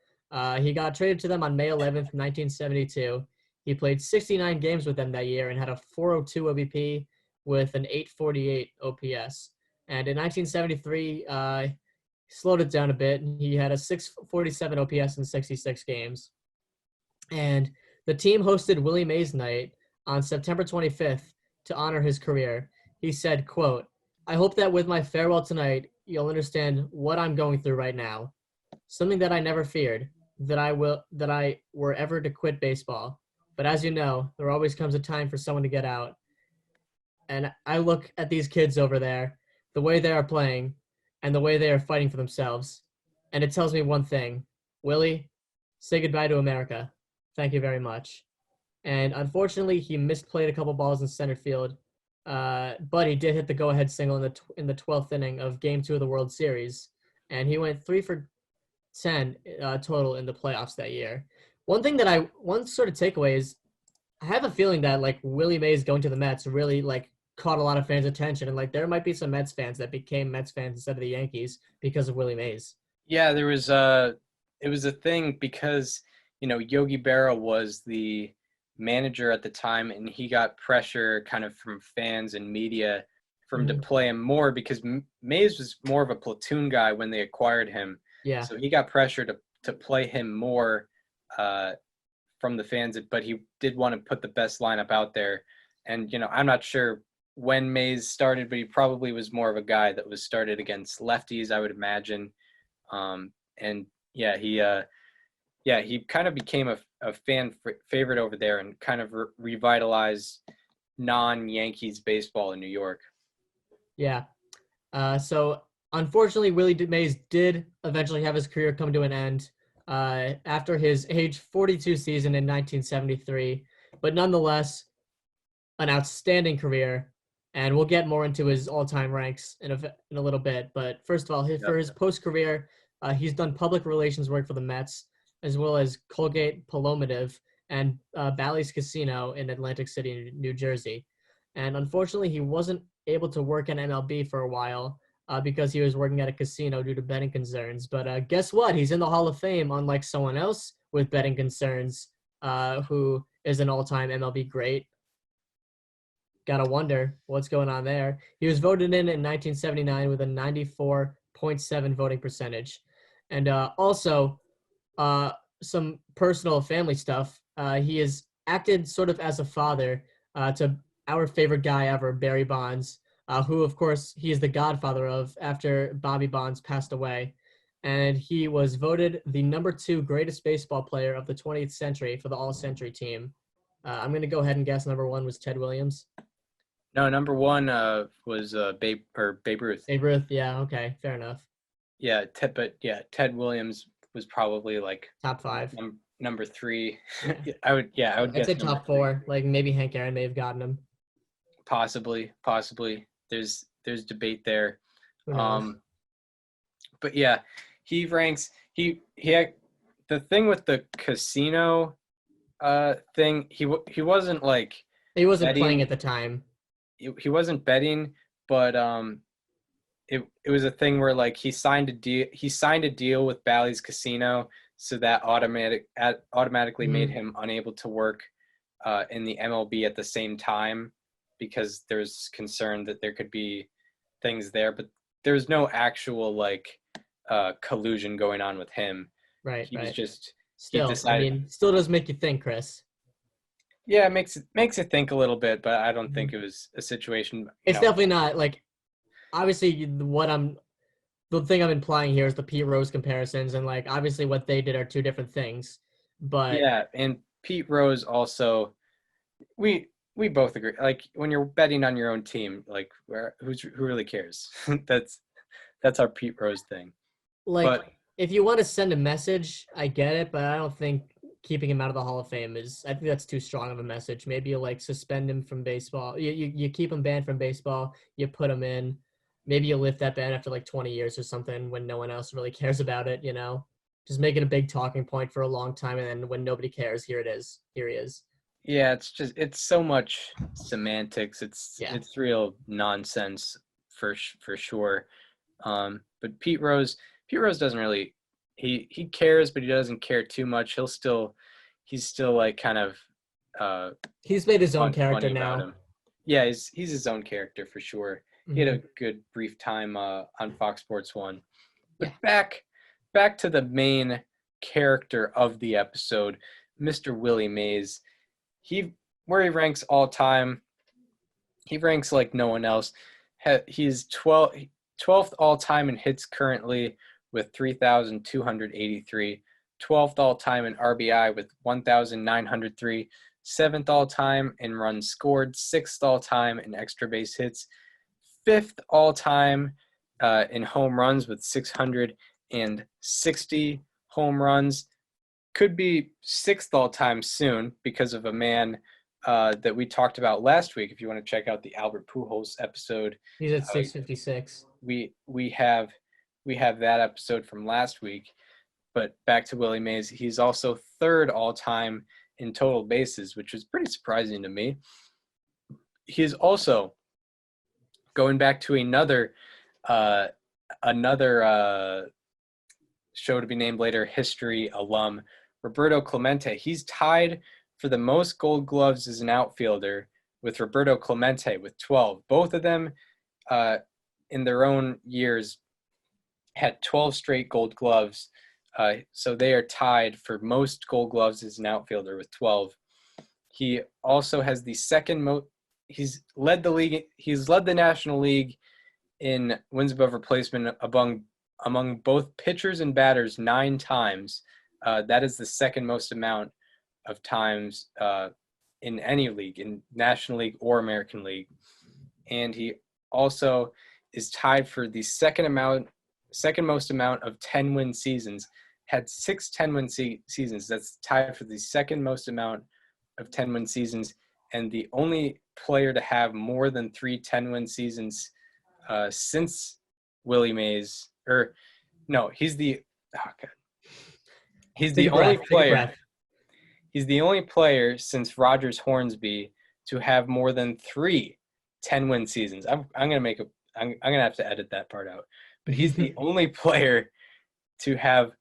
He got traded to them on May 11th, 1972. He played 69 games with them that year and had a 402 OBP with an 848 OPS. And in 1973, slowed it down a bit. He had a 647 OPS in 66 games. And the team hosted Willie Mays Night on September 25th to honor his career. He said, quote, "I hope that with my farewell tonight, you'll understand what I'm going through right now. Something that I never feared, that I were ever to quit baseball. But as you know, there always comes a time for someone to get out. And I look at these kids over there, the way they are playing, and the way they are fighting for themselves. And it tells me one thing. Willie, say goodbye to America. Thank you very much." And unfortunately, he misplayed a couple balls in center field, but he did hit the go-ahead single in the 12th inning of Game 2 of the World Series, and he went 3 for 10 total in the playoffs that year. One sort of takeaway is I have a feeling that like Willie Mays going to the Mets really like caught a lot of fans' attention, and like there might be some Mets fans that became Mets fans instead of the Yankees because of Willie Mays. Yeah, it was a thing because, Yogi Berra was the manager at the time, and he got pressure kind of from fans and media for him to play him more because Mays was more of a platoon guy when they acquired him. Yeah. So he got pressure to play him more from the fans, but he did want to put the best lineup out there. And, I'm not sure when Mays started, but he probably was more of a guy that was started against lefties, I would imagine. He kind of became a fan favorite over there and kind of revitalized non-Yankees baseball in New York. Yeah. So unfortunately, Willie Mays did eventually have his career come to an end after his age 42 season in 1973, but nonetheless, an outstanding career. And we'll get more into his all-time ranks in a little bit. But first of all, for his post-career, he's done public relations work for the Mets, as well as Colgate Palmolive and Bally's Casino in Atlantic City, New Jersey. And unfortunately, he wasn't able to work in MLB for a while because he was working at a casino due to betting concerns. But guess what? He's in the Hall of Fame, unlike someone else with betting concerns who is an all-time MLB great. Gotta wonder what's going on there. He was voted in 1979 with a 94.7 voting percentage. And also, some personal family stuff. He has acted sort of as a father to our favorite guy ever, Barry Bonds, who, of course, he is the godfather of after Bobby Bonds passed away. And he was voted the number 2 greatest baseball player of the 20th century for the All-Century team. I'm going to go ahead and guess number 1 was Ted Williams. No, number 1 was Babe Ruth. Babe Ruth, yeah, okay, fair enough. Yeah, Ted Williams was probably like top 5. Number 3. Yeah. I would guess. I'd say top 4. Like maybe Hank Aaron may have gotten him. Possibly. There's debate there. Who knows? But yeah, he ranks. He had the thing with the casino thing. He wasn't like. He wasn't betting. playing at the time. He wasn't betting, but it was a thing where like he signed a deal with Bally's Casino, so that automatically made him unable to work in the MLB at the same time because there's concern that there could be things there, but there's no actual like collusion going on with him. Right. He was just still. Still does make you think, Chris. Yeah, it makes you think a little bit, but I don't think it was a situation. It's definitely not like. Obviously, the thing I'm implying here is the Pete Rose comparisons, and like obviously what they did are 2 different things. But yeah, and Pete Rose also, we both agree. Like when you're betting on your own team, like who really cares? that's our Pete Rose thing. Like if you want to send a message, I get it, but I don't think keeping him out of the Hall of Fame I think that's too strong of a message. Maybe you like suspend him from baseball. You keep him banned from baseball. You put him in. Maybe you lift that ban after like 20 years or something when no one else really cares about it, just make it a big talking point for a long time, and then when nobody cares, here it is. Here he is. Yeah, it's so much semantics. Yeah. It's real nonsense for sure. But Pete Rose doesn't really he cares, but he doesn't care too much. He's still like kind of He's made his own character funny about now. him. Yeah, he's his own character for sure. He had a good brief time on Fox Sports 1. But back to the main character of the episode, Mr. Willie Mays. Where he ranks all time, he ranks like no one else. He's 12th all time in hits currently with 3,283. 12th all time in RBI with 1,903. 7th all time in runs scored. 6th all time in extra base hits. 5th all time in home runs with 660 home runs. Could be 6th all time soon because of a man that we talked about last week. If you want to check out the Albert Pujols episode, He's at 656. We have that episode from last week. But back to Willie Mays, he's also 3rd all time in total bases, which is pretty surprising to me. He is also going back to another show to be named later, history alum, Roberto Clemente. He's tied for the most Gold Gloves as an outfielder with Roberto Clemente with 12. Both of them in their own years had 12 straight Gold Gloves. So they are tied for most Gold Gloves as an outfielder with 12. He also has the second most. He's led the league. He's led the National League in wins above replacement among both pitchers and batters 9 times. That is the second most amount of times in any league, in National League or American League. And he also is tied for the second most amount of 10-win seasons. Had 6 10-win seasons. That's tied for the second most amount of 10-win seasons, and the only player to have more than 3 10-win seasons since Willie Mays. He's the only player. He's the only player since Rogers Hornsby to have more than 3 10-win seasons. I'm gonna have to edit that part out. But he's the only player to have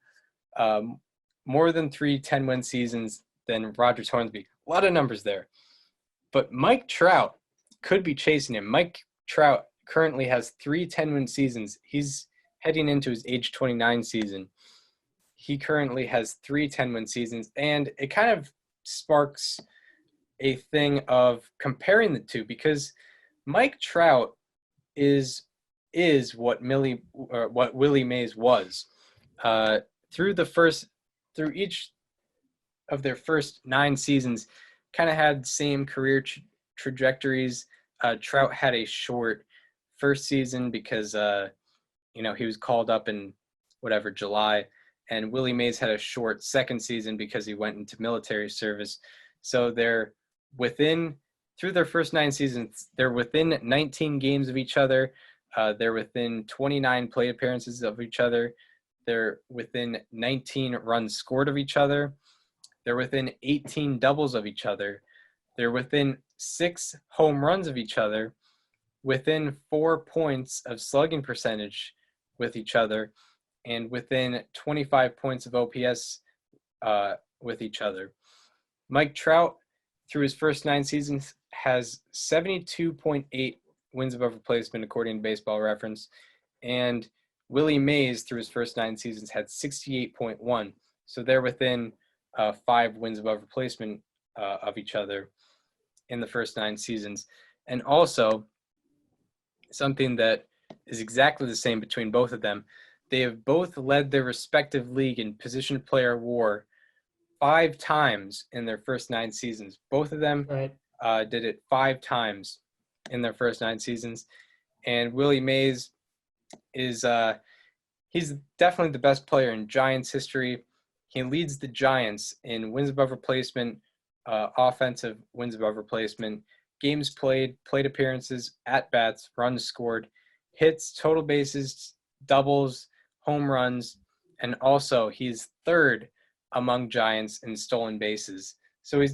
more than 3 10-win seasons than Rogers Hornsby. A lot of numbers there. But Mike Trout could be chasing him. Mike Trout currently has 3 10-win seasons. He's heading into his age 29 season. He currently has 3 10-win seasons, and it kind of sparks a thing of comparing the two, because Mike Trout is what Willie Mays was. Through each of their first 9 seasons, kind of had same career trajectories. Trout had a short first season because he was called up in July, and Willie Mays had a short second season because he went into military service. So through their first 9 seasons, they're within 19 games of each other. They're within 29 plate appearances of each other. They're within 19 runs scored of each other. They're within 18 doubles of each other. They're within 6 home runs of each other, within 4 points of slugging percentage with each other, and within 25 points of OPS with each other. Mike Trout, through his first 9 seasons, has 72.8 wins above replacement, according to Baseball Reference. And Willie Mays, through his first 9 seasons, had 68.1. So they're within 5 wins above replacement of each other in the first 9 seasons. And also, something that is exactly the same between both of them, they have both led their respective league in position player WAR 5 times in their first 9 seasons. Both of them did it 5 times in their first 9 seasons. And Willie Mays is he's definitely the best player in Giants history. He leads the Giants in wins above replacement, offensive wins above replacement, games played, plate appearances, at-bats, runs scored, hits, total bases, doubles, home runs, And also, he's third among Giants in stolen bases. So he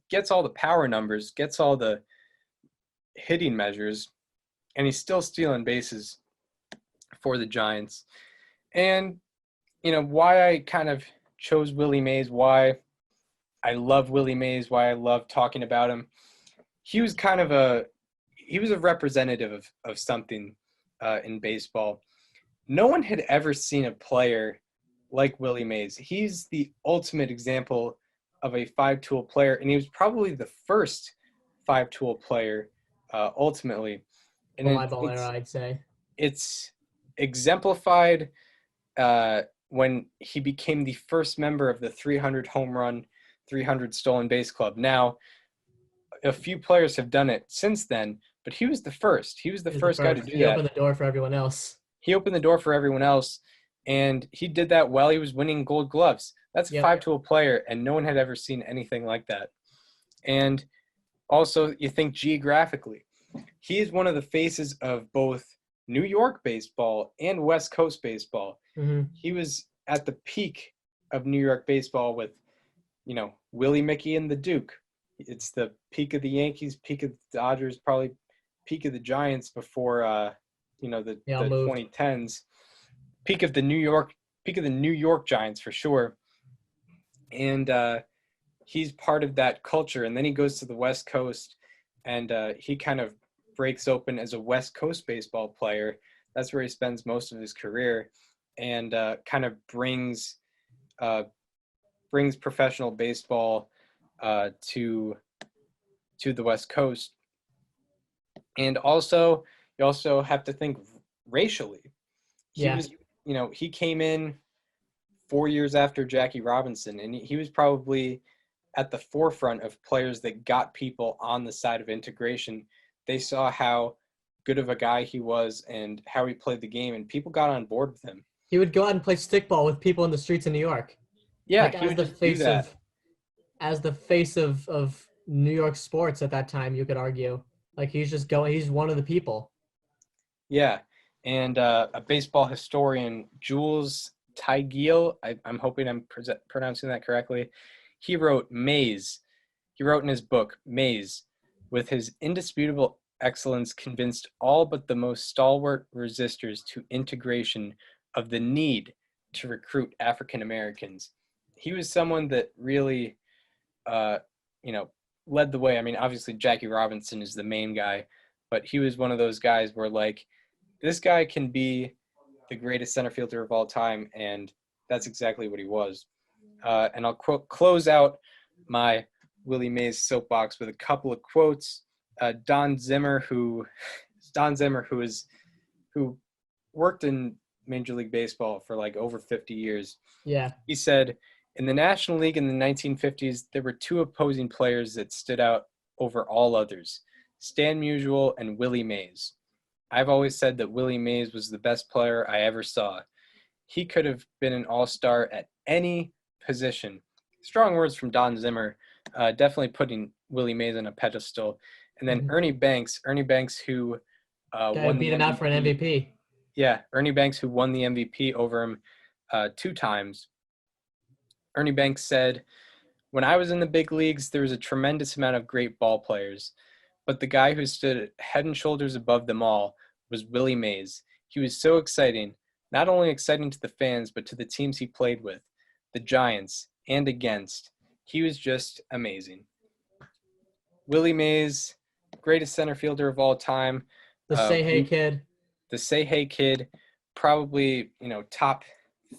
gets all the power numbers, gets all the hitting measures, and he's still stealing bases for the Giants. And, why I kind of chose Willie Mays, why I love Willie Mays, why I love talking about him. He was a representative of something in baseball. No one had ever seen a player like Willie Mays. He's the ultimate example of a five-tool player, and he was probably the first five-tool player ultimately. And My ball era, I'd say. It's exemplified when he became the first member of the 300 home run, 300 stolen base club. Now, a few players have done it since then, but he was the first. He was the first guy to do that. He opened the door for everyone else. And he did that while he was winning Gold Gloves. That's a Yep. five-tool player, and no one had ever seen anything like that. And also, you think geographically, he is one of the faces of both New York baseball and West Coast baseball. Mm-hmm. He was at the peak of New York baseball with, Willie, Mickey, and the Duke. It's the peak of the Yankees, peak of the Dodgers, probably peak of the Giants before, the 2010s. Peak of the New York Giants for sure. And he's part of that culture. And then he goes to the West Coast, and he kind of breaks open as a West Coast baseball player. That's where he spends most of his career, and kind of brings professional baseball to the West Coast. And also, you also have to think racially. He came in 4 years after Jackie Robinson, and he was probably at the forefront of players that got people on the side of integration. They saw how good of a guy he was and how he played the game, and people got on board with him. He would go out and play stickball with people in the streets in New York. Yeah, like, he would just do that. As the face of New York sports at that time, you could argue. Like, he's one of the people. Yeah, and a baseball historian, Jules Tigeel, I'm hoping I'm pronouncing that correctly, he wrote Mays. He wrote in his book, Mays, with his indisputable excellence convinced all but the most stalwart resistors to integration of the need to recruit African Americans. He was someone that really, led the way. I mean, obviously Jackie Robinson is the main guy, but he was one of those guys where, like, this guy can be the greatest center fielder of all time, and that's exactly what he was. And I'll close out my Willie Mays soapbox with a couple of quotes. Don Zimmer, who worked in Major League Baseball for like over 50 years. Yeah. He said, in the National League in the 1950s, there were two opposing players that stood out over all others, Stan Musial and Willie Mays. I've always said that Willie Mays was the best player I ever saw. He could have been an all-star at any position. Strong words from Don Zimmer, definitely putting Willie Mays on a pedestal. And then Ernie Banks, who won beat him out for an MVP. Yeah, Ernie Banks, who won the MVP over him 2 times. Ernie Banks said, when I was in the big leagues, there was a tremendous amount of great ball players, but the guy who stood head and shoulders above them all was Willie Mays. He was so exciting, not only exciting to the fans, but to the teams he played with, the Giants, and against. He was just amazing. Willie Mays, greatest center fielder of all time. The Say Hey Kid. The Say Hey Kid, probably, top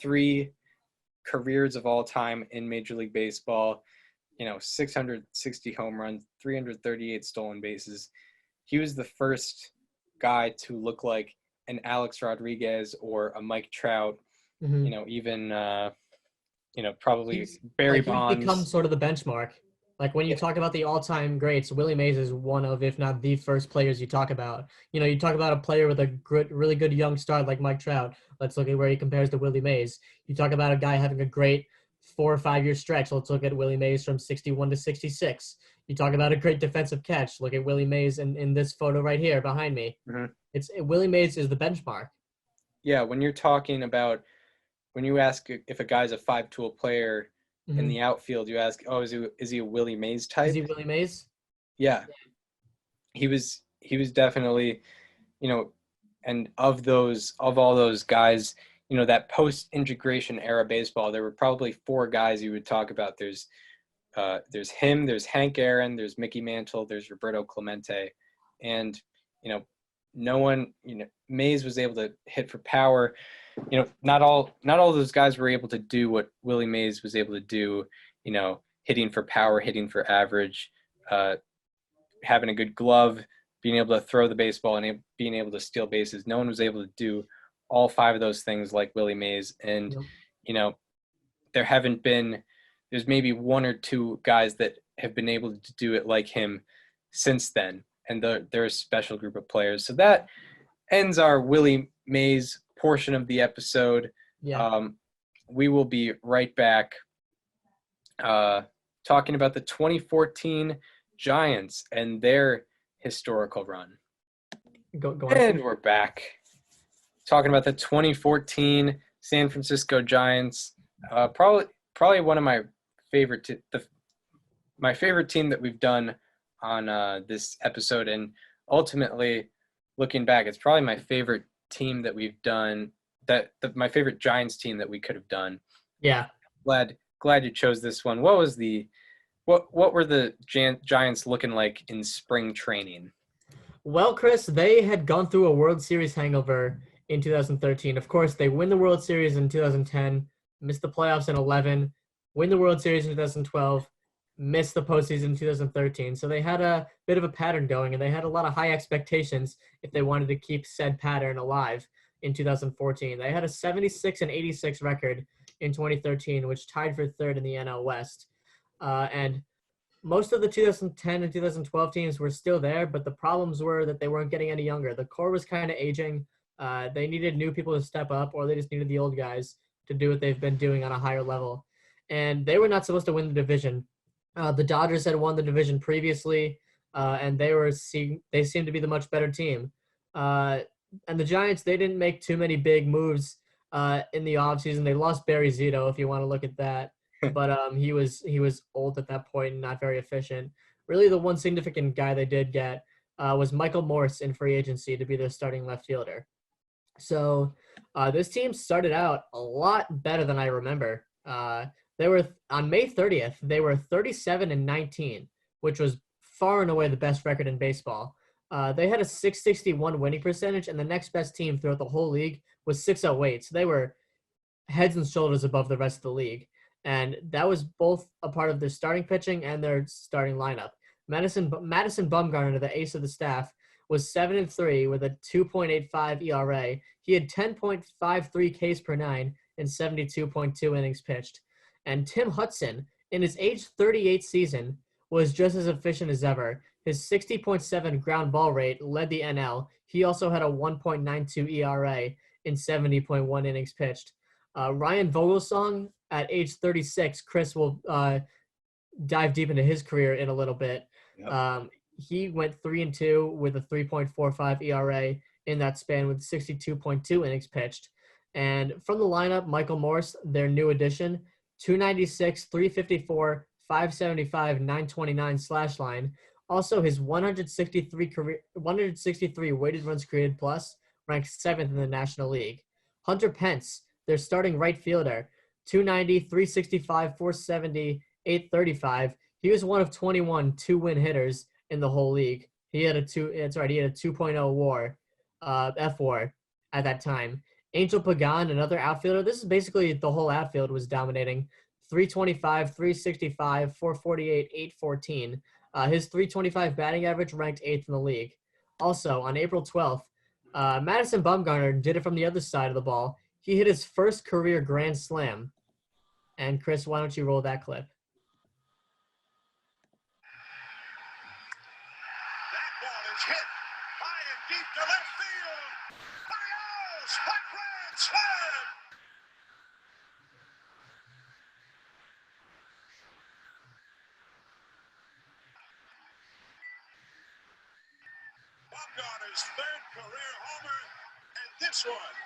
3 careers of all time in Major League Baseball. 660 home runs, 338 stolen bases. He was the first guy to look like an Alex Rodriguez or a Mike Trout. Even probably Barry Bonds. He's become sort of the benchmark. Like, when you talk about the all-time greats, Willie Mays is one of, if not the first players you talk about. You talk about a player with a really good young start like Mike Trout. Let's look at where he compares to Willie Mays. You talk about a guy having a great 4 or 5 year stretch. Let's look at Willie Mays from 61 to 66. You talk about a great defensive catch. Look at Willie Mays in this photo right here behind me. Mm-hmm. Willie Mays is the benchmark. Yeah, when you're talking about when you ask if a guy's a 5-tool player in Mhm. the outfield, you ask, oh, is he a Willie Mays type? Is he Willie Mays? Yeah, he was definitely, you know, and of all those guys, you know, that post-integration era baseball, there were probably 4 guys you would talk about. There's him, there's Hank Aaron, there's Mickey Mantle, there's Roberto Clemente, and you know, no one, you know, Mays was able to hit for power. You know, not all those guys were able to do what Willie Mays was able to do. You know, hitting for power, hitting for average, having a good glove, being able to throw the baseball, and being able to steal bases. No one was able to do all 5 of those things like Willie Mays. And Yep. you know, there's maybe 1 or 2 guys that have been able to do it like him since then, and they're a special group of players. So that ends our Willie Mays portion of the episode. Yeah. We will be right back talking about the 2014 Giants and their historical run. Go on. And we're back talking about the 2014 San Francisco Giants. Probably one of my favorite my favorite team that we've done on this episode, and ultimately looking back, it's probably my favorite team that we've done. My favorite Giants team that we could have done. Yeah. Glad you chose this one. What were the Giants looking like in spring training? Well, Chris, they had gone through a World Series hangover in 2013. Of course, they win the World Series in 2010, missed the playoffs in 11, win the World Series in 2012, missed the postseason in 2013. So they had a bit of a pattern going, and they had a lot of high expectations if they wanted to keep said pattern alive in 2014. They had a 76-86 record in 2013, which tied for 3rd in the NL West. And most of the 2010 and 2012 teams were still there, but the problems were that they weren't getting any younger. The core was kind of aging. They needed new people to step up, or they just needed the old guys to do what they've been doing on a higher level. And they were not supposed to win the division. The Dodgers had won the division previously, and they seemed to be the much better team. And the Giants, they didn't make too many big moves in the offseason. They lost Barry Zito, if you want to look at that. But he was old at that point and not very efficient. Really, the one significant guy they did get was Michael Morse in free agency to be their starting left fielder. So this team started out a lot better than I remember. They were on May 30th. They were 37-19, which was far and away the best record in baseball. They had a 661 winning percentage, and the next best team throughout the whole league was 608. So they were heads and shoulders above the rest of the league. And that was both a part of their starting pitching and their starting lineup. Madison Bumgarner, the ace of the staff, was 7-3 with a 2.85 ERA. He had 10.53 Ks per 9 and 72.2 innings pitched. And Tim Hudson, in his age 38 season, was just as efficient as ever. His 60.7 ground ball rate led the NL. He also had a 1.92 ERA in 70.1 innings pitched. Ryan Vogelsong, at age 36, Chris will dive deep into his career in a little bit. Yep. He went 3-2 with a 3.45 ERA in that span with 62.2 innings pitched. And from the lineup, Michael Morse, their new addition, 296, 354, 575, 929 slash line. Also, his 163 weighted runs created plus ranked 7th in the National League. Hunter Pence, their starting right fielder, 290, 365, 470, 835. He was one of 21 two-win hitters in the whole league. He had a 2.0 WAR, F-WAR at that time. Angel Pagan, another outfielder. This is basically the whole outfield was dominating. 325, 365, 448, 814. His 325 batting average ranked 8th in the league. Also, on April 12th, Madison Bumgarner did it from the other side of the ball. He hit his first career grand slam. And Chris, why don't you roll that clip? That ball is hit high and deep to left field. Adios! A grand slam! Bumgarner's 3rd career homer, and this one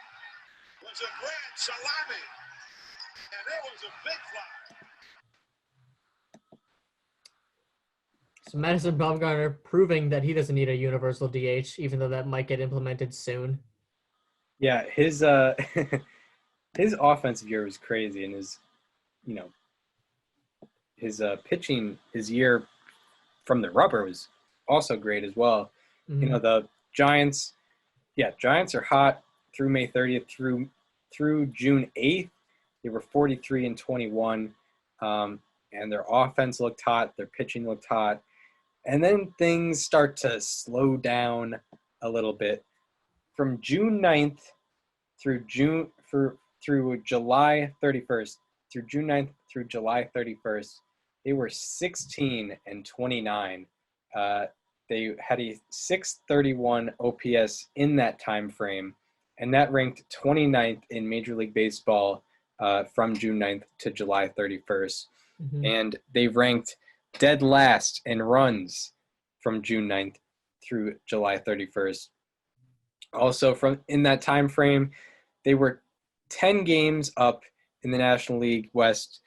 was a grand salami. So Madison Bumgarner proving that he doesn't need a universal DH, even though that might get implemented soon. Yeah, his his offensive year was crazy, and his pitching, his year from the rubber was also great as well. Mhm. The Giants are hot through May 30th through June 8th. They were 43-21, and their offense looked hot, their pitching looked hot, and then things start to slow down a little bit from June 9th through July 31st. Through June 9th through July 31st, they were 16-29. They had a 631 OPS in that time frame, and that ranked 29th in Major League Baseball from June 9th to July 31st. Mhm. And they ranked dead last in runs from June 9th through July 31st. Also, from in that time frame, they were 10 games up in the National League West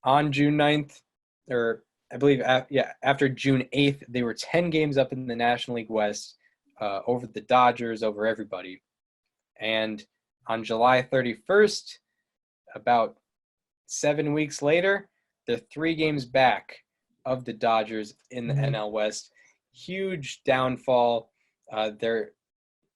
on June 9th, or I believe, after June 8th, they were 10 games up in the National League West over the Dodgers, over everybody. And on July 31st, about 7 weeks later, they're 3 games back of the Dodgers in the NL West. Huge downfall. Their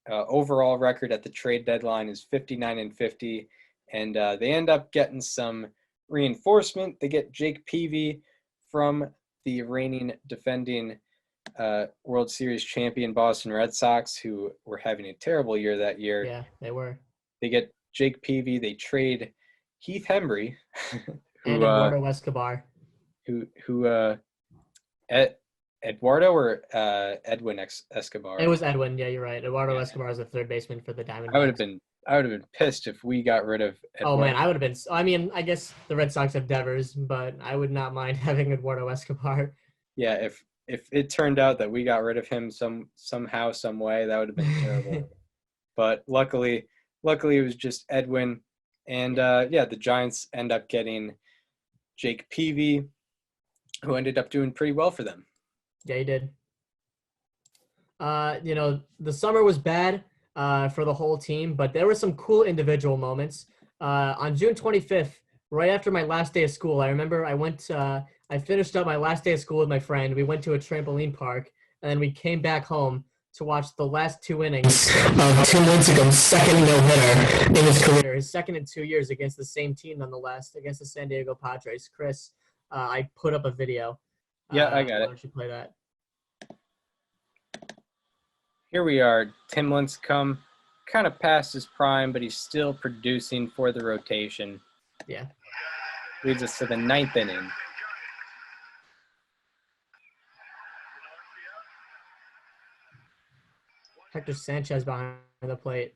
overall record at the trade deadline is 59-50, and they end up getting some reinforcement. They get Jake Peavy from the reigning defending World Series champion Boston Red Sox, who were having a terrible year that year. Yeah, they were. They get Jake Peavy. They trade Heath Hembry, And Eduardo Escobar. Eduardo or Edwin Escobar? It was Edwin. Yeah, you're right. Eduardo Escobar is the third baseman for the Diamondbacks. I would have been pissed if we got rid of Eduardo. Oh man, I would have been. I mean, I guess the Red Sox have Devers, but I would not mind having Eduardo Escobar. Yeah, if it turned out that we got rid of him somehow, some way, that would have been terrible. But luckily it was just Edwin, and the Giants end up getting Jake Peavy, who ended up doing pretty well for them. Yeah, he did. The summer was bad for the whole team, but there were some cool individual moments. On June 25th, right after my last day of school, I remember I finished up my last day of school with my friend. We went to a trampoline park, and then we came back home to watch the last 2 innings of Tim Lincecum's second no-hitter in his career, his second in 2 years against the same team nonetheless, against the San Diego Padres. Chris, I put up a video. Yeah, I got it. Why don't you play that? Here we are. Tim Lincecum, kind of past his prime, but he's still producing for the rotation. Yeah. Leads us to the 9th inning. Hector Sanchez behind the plate.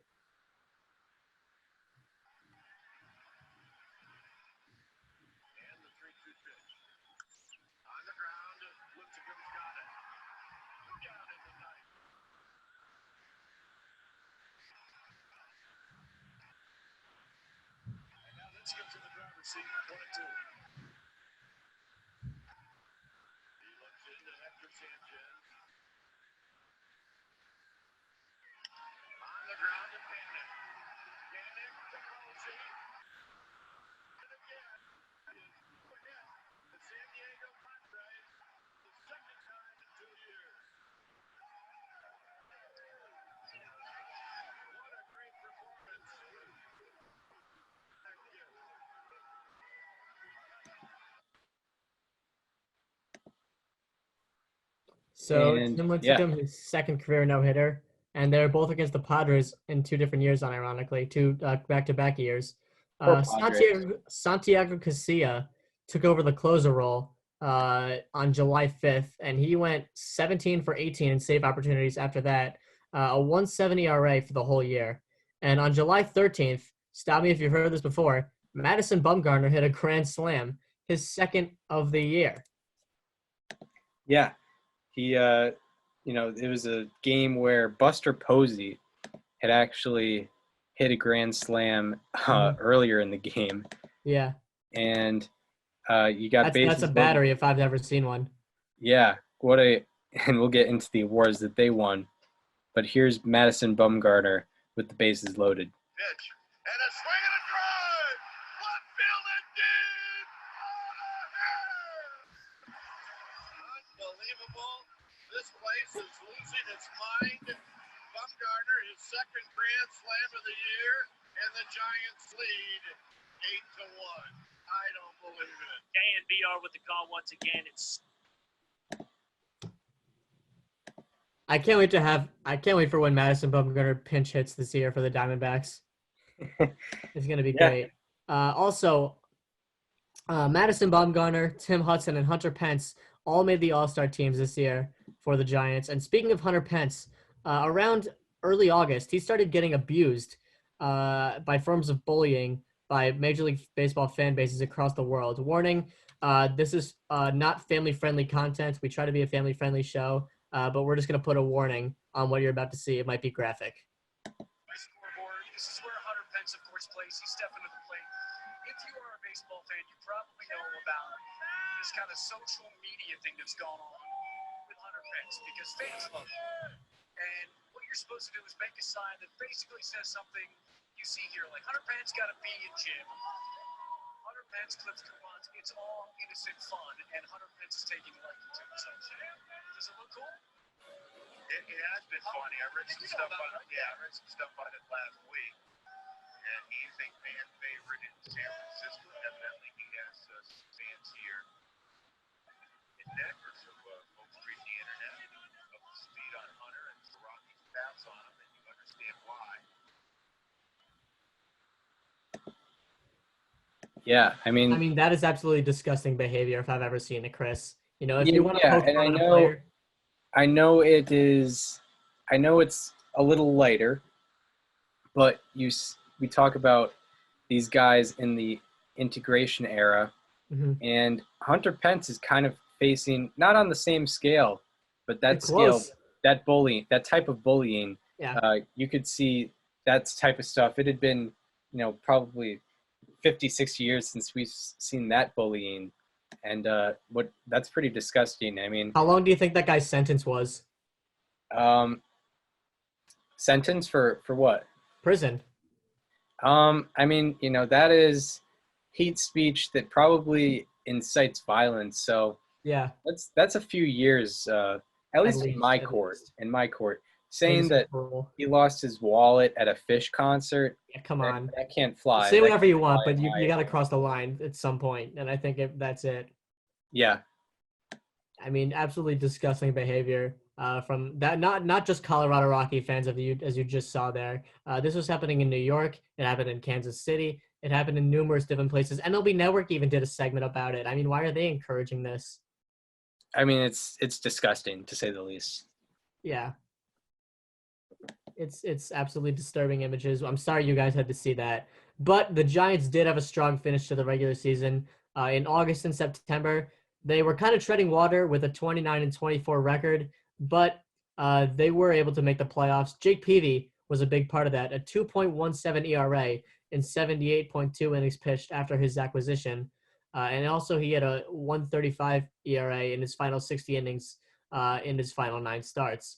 So And, Tim Lincecum, his second career no-hitter, and they're both against the Padres in 2 different years, unironically, 2 back-to-back years. Santiago Casilla took over the closer role on July 5th, and he went 17 for 18 in save opportunities after that, a 170 ERA for the whole year. And on July 13th, stop me if you've heard this before, Madison Bumgarner hit a grand slam, his second of the year. Yeah. He, it was a game where Buster Posey had actually hit a grand slam earlier in the game. Yeah, and you got that's bases a loaded. battery if I've never seen one. Yeah, and we'll get into the awards that they won. But here's Madison Bumgarner with the bases loaded. Pitch. And a swing and a drive. Left field and deep. Unbelievable. This place is losing its mind. Bumgarner, his second grand slam of the year, and the Giants lead 8-1. I don't believe it. KNBR with the call once again. I can't wait for when Madison Bumgarner pinch hits this year for the Diamondbacks. It's gonna be great. Also, Madison Bumgarner, Tim Hudson, and Hunter Pence all made the All-Star teams this year for the Giants. And speaking of Hunter Pence, around early August, he started getting abused by forms of bullying by Major League Baseball fan bases across the world. Warning, this is not family-friendly content. We try to be a family-friendly show, but we're just going to put a warning on what you're about to see. It might be graphic. Scoreboard. This is where Hunter Pence, of course, plays. He's stepping to the plate. If you are a baseball fan, you probably know about this kind of social media thing that's going on with Hunter Pence because fans love him. And what you're supposed to do is make a sign that basically says something you see here, like Hunter Pence got a B in gym. Hunter Pence clips coupons. It's all innocent fun, and Hunter Pence is taking a liking to it. So, does it look cool? It has been funny. I read some stuff on it. Yeah, I read some stuff on it last week. And he's a fan favorite in San Francisco. Evidently, he has some fans here in Denver. So folks read the internet up to speed on Hunter and Rocky stats on him, and you understand why. Yeah, I mean, that is absolutely disgusting behavior if I've ever seen it, Chris. You know, if Yeah, you want to yeah, poke and fun at a player, I know it is. I know it's a little lighter, but we talk about these guys in the integration era, and Hunter Pence is kind of facing not on the same scale, but that scale, close. that bullying, that type of bullying. Yeah. You could see that type of stuff. It had been, probably 50, 60 years since we've seen that bullying. And that's pretty disgusting. I mean, How long do you think that guy's sentence was? Sentence for what? Prison. I mean, that is hate speech that probably incites violence. So Yeah. that's a few years, at least in my court. Saying that he lost his wallet at a Fish concert. Yeah, come on. That can't fly. Say That whatever you can't want, fly but in you my- got to cross the line at some point, and I think that's it. Yeah. I mean, absolutely disgusting behavior from that. Not just Colorado Rocky fans, as you just saw there. This was happening in New York. It happened in Kansas City. It happened in numerous different places. MLB Network even did a segment about it. I mean, why are they encouraging this? I mean, it's disgusting to say the least. Yeah. It's absolutely disturbing images. I'm sorry you guys had to see that. But the Giants did have a strong finish to the regular season. In August and September, they were kind of treading water with a 29-24 record, but they were able to make the playoffs. Jake Peavy was a big part of that, a 2.17 ERA in 78.2 innings pitched after his acquisition. And also he had a 1.35 ERA in his final 60 innings in his final 9 starts,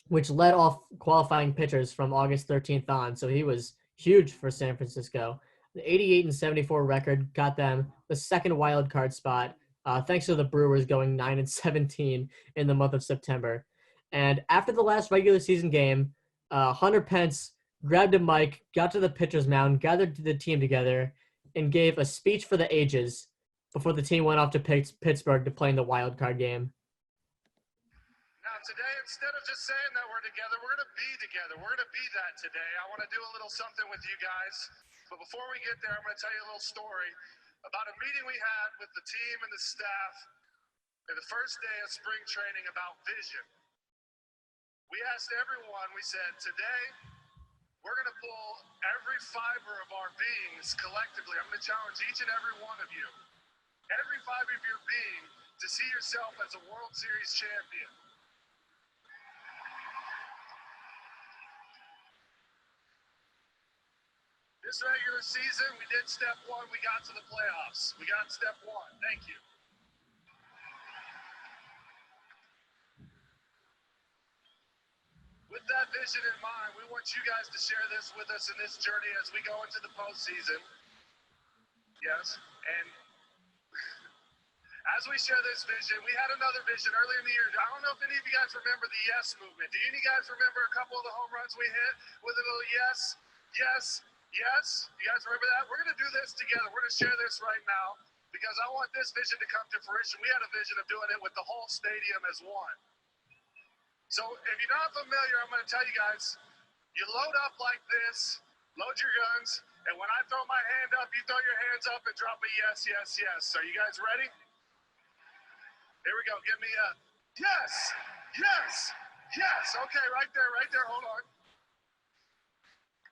which led off qualifying pitchers from August 13th on. So he was huge for San Francisco. The 88-74 record got them the second wild card spot, thanks to the Brewers going 9-17 in the month of September. And after the last regular season game, Hunter Pence grabbed a mic, got to the pitcher's mound, gathered the team together, and gave a speech for the ages before the team went off to Pittsburgh to play in the wild card game. Now today, instead of just saying that we're together, we're going to be together. We're going to be that today. I want to do a little something with you guys. But before we get there, I'm going to tell you a little story about a meeting we had with the team and the staff on the first day of spring training about vision. We asked everyone, we said, today, we're going to pull every fiber of our beings collectively. I'm going to challenge each and every one of you, every fiber of your being, to see yourself as a World Series champion. This regular season, we did step one. We got to the playoffs. We got step one. Thank you. With that vision in mind, we want you guys to share this with us in this journey as we go into the postseason. Yes, and as we share this vision, we had another vision early in the year. I don't know if any of you guys remember the yes movement. Do any of you guys remember a couple of the home runs we hit with a little yes, yes, yes? You guys remember that? We're going to do this together. We're going to share this right now because I want this vision to come to fruition. We had a vision of doing it with the whole stadium as one. So if you're not familiar, I'm going to tell you guys, you load up like this, load your guns, and when I throw my hand up, you throw your hands up and drop a yes, yes, yes. Are you guys ready? Here we go. Give me a yes, yes, yes. Okay, right there. Hold on.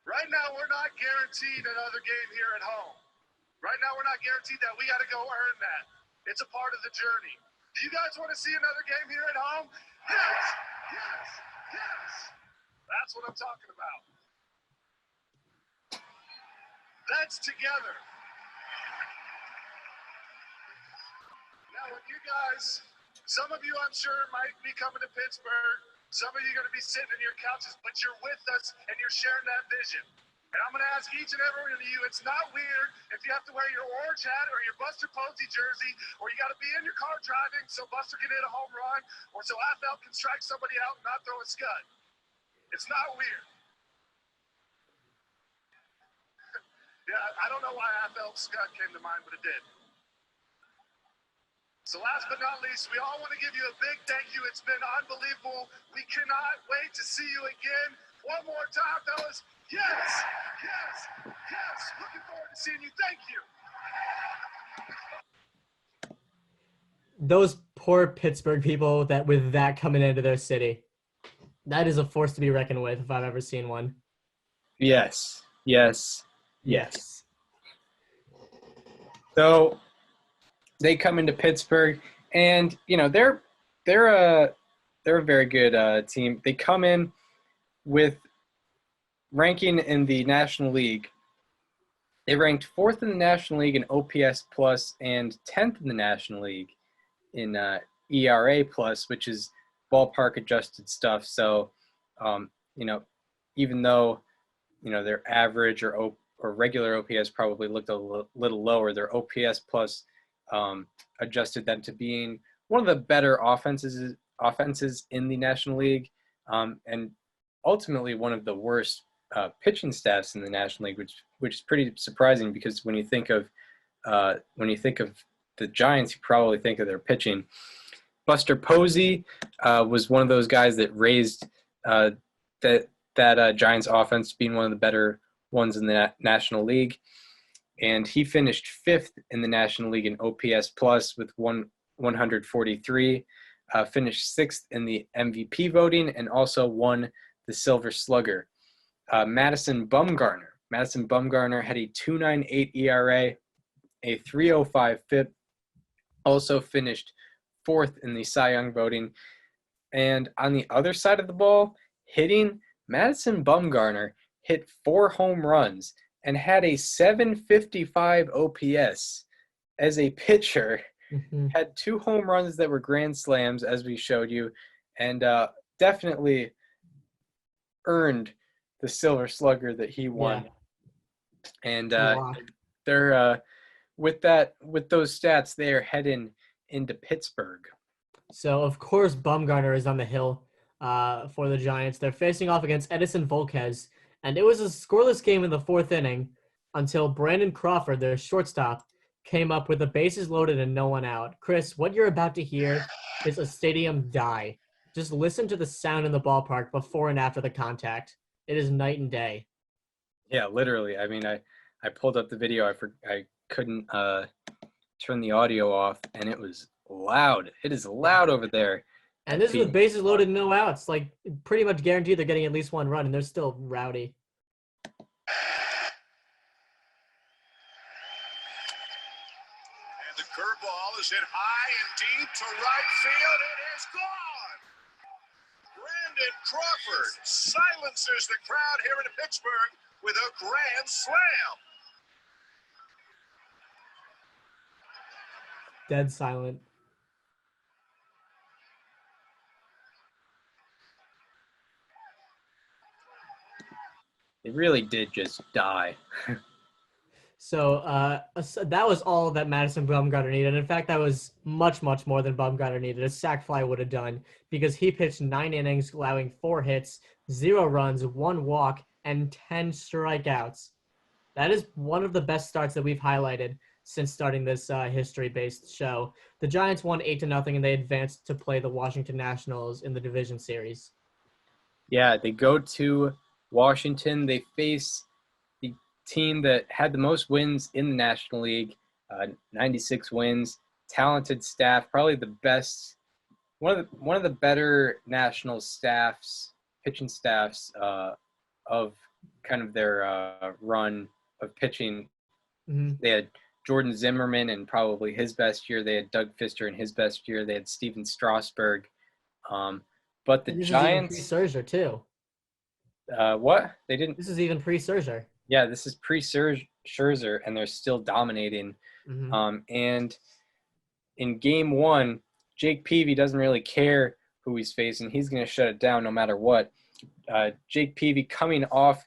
Right now, we're not guaranteed another game here at home. Right now, we're not guaranteed that. We got to go earn that. It's a part of the journey. Do you guys want to see another game here at home? Yes, yes, yes. That's what I'm talking about. That's together. Now, with you guys, some of you, I'm sure, might be coming to Pittsburgh. Some of you are going to be sitting in your couches, but you're with us and you're sharing that vision. And I'm going to ask each and every one of you, it's not weird if you have to wear your orange hat or your Buster Posey jersey, or you got to be in your car driving so Buster can hit a home run, or so AFL can strike somebody out and not throw a scud. It's not weird. Yeah, I don't know why AFL scud came to mind, but it did. So last but not least, we all want to give you a big thank you. It's been unbelievable. We cannot wait to see you again. One more time, fellas. Yes, yes, yes. Looking forward to seeing you. Thank you. Those poor Pittsburgh people that with that coming into their city. That is a force to be reckoned with if I've ever seen one. Yes. So they come into Pittsburgh, and they're a very good team. They come in with ranking in the National League. They ranked 4th in the National League in OPS plus and 10th in the National League in ERA plus, which is ballpark adjusted stuff. So, even though their average or regular OPS probably looked a little lower, their OPS plus adjusted them to being one of the better offenses in the National League, and ultimately one of the worst pitching staffs in the National League, which is pretty surprising because when you think of the Giants, you probably think of their pitching. Buster Posey was one of those guys that raised that Giants offense being one of the better ones in the National League. And he finished 5th in the National League in OPS plus with 143, finished 6th in the MVP voting, and also won the Silver Slugger. Madison Bumgarner had a 2.98 ERA, a 3.05 FIP, also finished 4th in the Cy Young voting. And on the other side of the ball, hitting, Madison Bumgarner hit 4 home runs and had a 755 OPS as a pitcher. Had 2 home runs that were grand slams, as we showed you, and definitely earned the Silver Slugger that he won. Yeah. And they're with those stats, they are heading into Pittsburgh. So of course Bumgarner is on the hill for the Giants. They're facing off against Edison Volquez, and it was a scoreless game in the 4th inning until Brandon Crawford, their shortstop, came up with the bases loaded and no one out. Chris, what you're about to hear is a stadium die. Just listen to the sound in the ballpark before and after the contact. It is night and day. Yeah, literally. I mean, I pulled up the video. I couldn't turn the audio off, and it was loud. It is loud over there. And this is with bases loaded and no outs. Like, pretty much guaranteed they're getting at least one run, and they're still rowdy. And the curveball is hit high and deep to right field. It is gone. Brandon Brandon Crawford silences the crowd here in Pittsburgh with a grand slam. Dead silent. They really did just die. So that was all that Madison Bumgarner needed. In fact, that was much, much more than Bumgarner needed. A sac fly would have done because he pitched 9 innings, allowing 4 hits, 0 runs, 1 walk, and 10 strikeouts. That is one of the best starts that we've highlighted since starting this history-based show. The Giants won 8-0, and they advanced to play the Washington Nationals in the division series. Yeah, they go to Washington. They face the team that had the most wins in the National League, 96 wins, talented staff, probably the best, one of the better national staffs, pitching staffs of kind of their run of pitching. Mm-hmm. They had Jordan Zimmerman in probably his best year. They had Doug Fister in his best year. They had Steven Strasburg. But the Giants. This is even pre-Scherzer too. What? They didn't. This is even pre-Scherzer. Yeah, this is pre-Scherzer, and they're still dominating. Mm-hmm. And in Game 1, Jake Peavy doesn't really care who he's facing. He's going to shut it down no matter what. Jake Peavy coming off,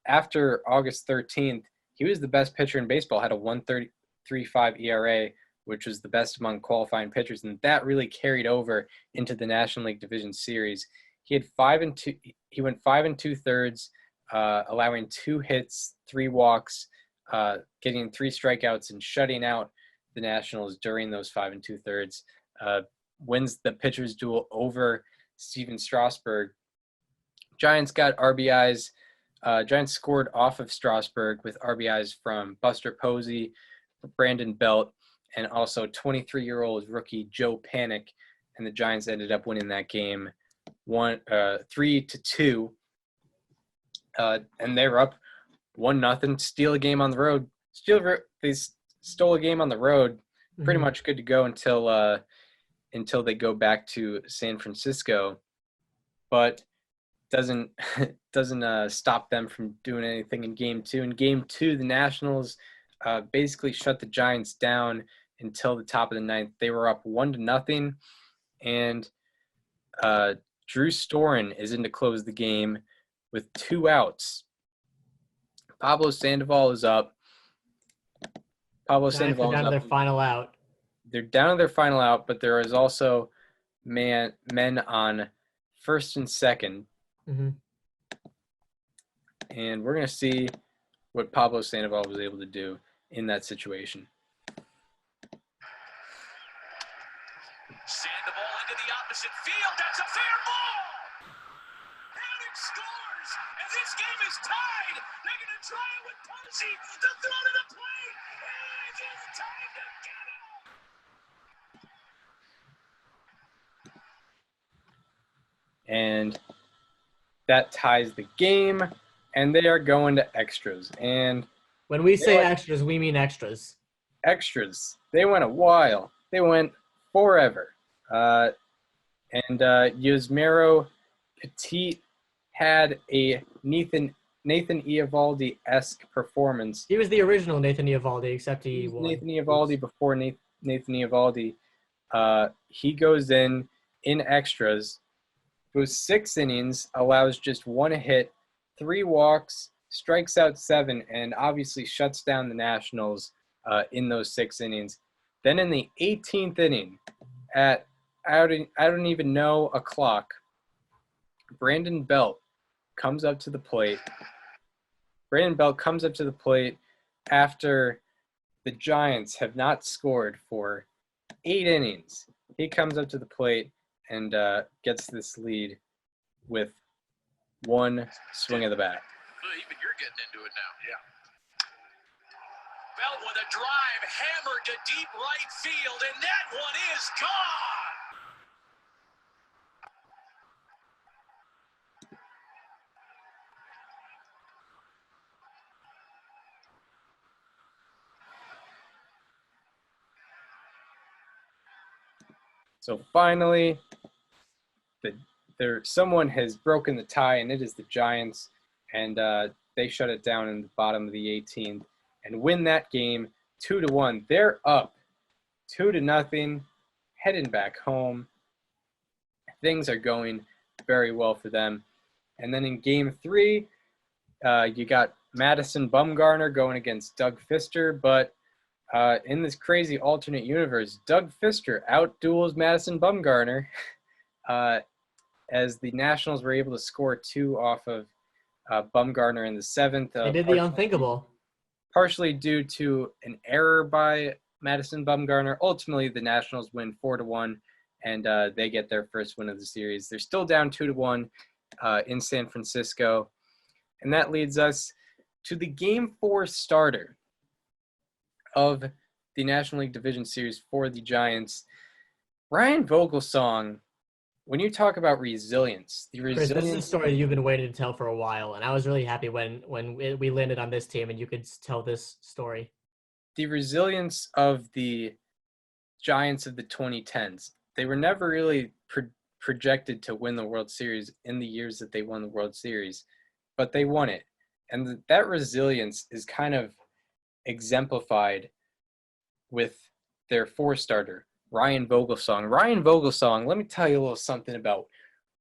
after August 13th, he was the best pitcher in baseball, had a 1.33.5 ERA, which was the best among qualifying pitchers, and that really carried over into the National League Division Series. He had 5 2. He went 5 2/3, allowing 2 hits, 3 walks, getting 3 strikeouts, and shutting out the Nationals during those 5 2/3. Wins the pitchers' duel over Steven Strasburg. Giants got RBIs. Giants scored off of Strasburg with RBIs from Buster Posey, Brandon Belt, and also 23-year-old rookie Joe Panik. And the Giants ended up winning that game 3-2. And they were up 1-0. Steal a game on the road. They stole a game on the road. Pretty much good to go until they go back to San Francisco, but doesn't stop them from doing anything in Game 2. In Game 2, the Nationals basically shut the Giants down until the top of the 9th. They were up 1-0, and Drew Storen is in to close the game with 2 outs. Pablo Sandoval is up. Sandoval down to their final out. They're down to their final out, but there is also men on first and second. Mm-hmm. And we're going to see what Pablo Sandoval was able to do in that situation. Sandoval into the opposite field. That's a fair ball. Browning scores, and this game is tied. They're going to try it with Posey. The throw to the plate. It is time to get it. And that ties the game, and they are going to extras. And when we say extras, we mean extras. Extras. They went a while. They went forever. And Yusmeiro Petit had a Nathan Eovaldi-esque performance. He was the original Nathan Eovaldi, except he won. Nathan Eovaldi before Nathan Eovaldi. He goes in extras, goes 6 innings, allows just 1 hit, 3 walks, strikes out 7, and obviously shuts down the Nationals in those 6 innings. Then in the 18th inning, at I don't even know a clock, Brandon Belt comes up to the plate. Brandon Belt comes up to the plate after the Giants have not scored for 8 innings. He comes up to the plate and gets this lead with 1 swing of the bat. Even you're getting into it now. Yeah. Belt with a drive, hammered to deep right field, and that one is gone. So finally, the someone has broken the tie, and it is the Giants, and they shut it down in the bottom of the 18th and win that game 2-1. They're up 2-0, heading back home. Things are going very well for them. And then in Game 3, you got Madison Bumgarner going against Doug Fister, but in this crazy alternate universe, Doug Fister outduels Madison Bumgarner as the Nationals were able to score 2 off of Bumgarner in the 7th. They did the unthinkable. Partially due to an error by Madison Bumgarner. Ultimately, the Nationals win 4-1, and they get their first win of the series. They're still down 2-1 in San Francisco, and that leads us to the Game 4 starter of the National League Division Series for the Giants. Ryan Vogelsong, when you talk about resilience, Chris, this is a story you've been waiting to tell for a while, and I was really happy when we landed on this team and you could tell this story. The resilience of the Giants of the 2010s. They were never really projected to win the World Series in the years that they won the World Series, but they won it. And that resilience is kind of exemplified with their 4-starter, Ryan Vogelsong. Ryan Vogelsong, let me tell you a little something about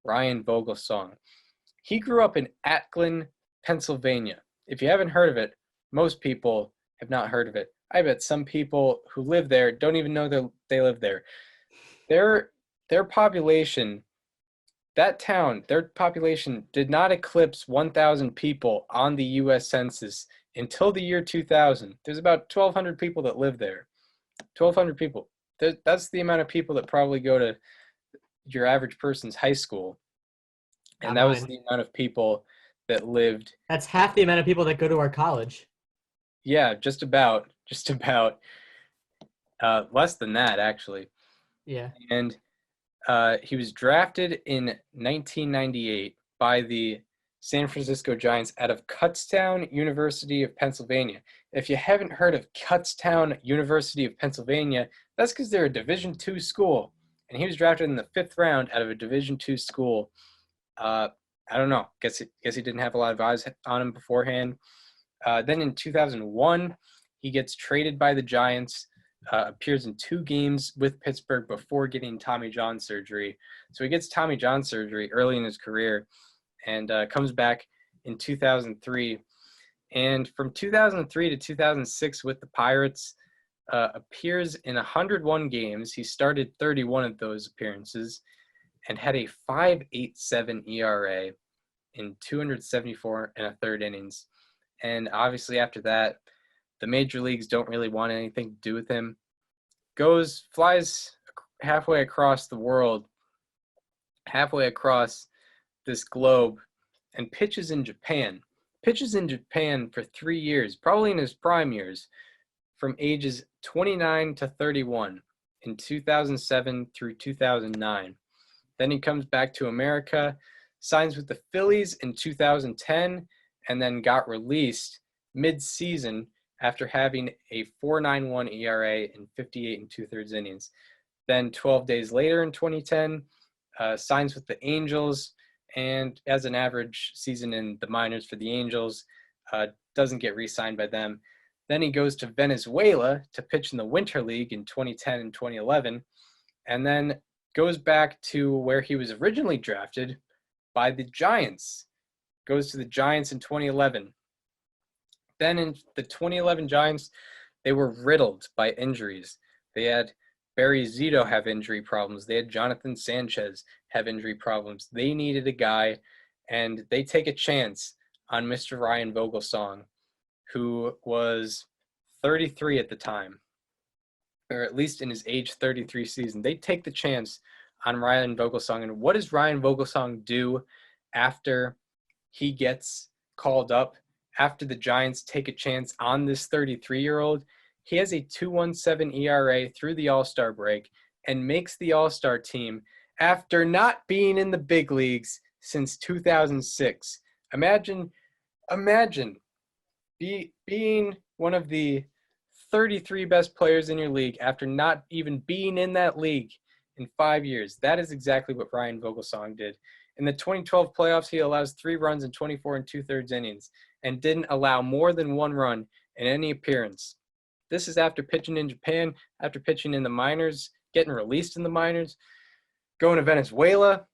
Ryan Vogelsong. He grew up in Akron, Pennsylvania. If you haven't heard of it, most people have not heard of it. I bet some people who live there don't even know they live there. Their population, that town, their population did not eclipse 1,000 people on the U.S. Census until the year 2000. There's about 1,200 people that live there. 1,200 people. That's the amount of people that probably go to your average person's high school. And that was the amount of people that lived. That's half the amount of people that go to our college. Yeah, just about. Less than that, actually. Yeah. And he was drafted in 1998 by the San Francisco Giants out of Kutztown University of Pennsylvania. If you haven't heard of Kutztown University of Pennsylvania, that's because they're a Division II school. And he was drafted in the 5th round out of a Division II school. I don't know. Guess he didn't have a lot of eyes on him beforehand. Then in 2001, he gets traded by the Giants, appears in 2 games with Pittsburgh before getting Tommy John surgery. So he gets Tommy John surgery early in his career and comes back in 2003. And from 2003 to 2006 with the Pirates, appears in 101 games. He started 31 of those appearances and had a 5.87 ERA in 274 and a third innings. And obviously after that, the major leagues don't really want anything to do with him. Flies halfway across the world, halfway across this globe, and pitches in Japan. Pitches in Japan for 3 years, probably in his prime years, from ages 29 to 31 in 2007 through 2009. Then he comes back to America, signs with the Phillies in 2010, and then got released mid-season after having a 4.91 ERA in 58 2/3 innings. Then 12 days later in 2010, signs with the Angels, and as an average season in the minors for the Angels, doesn't get re-signed by them. Then he goes to Venezuela to pitch in the Winter League in 2010 and 2011, and then goes back to where he was originally drafted by the Giants. Goes to the Giants in 2011. Then in the 2011 Giants, they were riddled by injuries. They had Barry Zito have injury problems. They had Jonathan Sanchez have injury problems. They needed a guy, and they take a chance on Mr. Ryan Vogelsong, who was 33 at the time, or at least in his age 33 season. They take the chance on Ryan Vogelsong. And what does Ryan Vogelsong do after he gets called up, after the Giants take a chance on this 33-year-old? He has a 2.17 ERA through the All-Star break and makes the All-Star team after not being in the big leagues since 2006. Imagine being one of the 33 best players in your league after not even being in that league in 5 years. That is exactly what Ryan Vogelsong did. In the 2012 playoffs, he allows 3 runs in 24 2/3 innings and didn't allow more than 1 run in any appearance. This is after pitching in Japan, after pitching in the minors, getting released in the minors, going to Venezuela,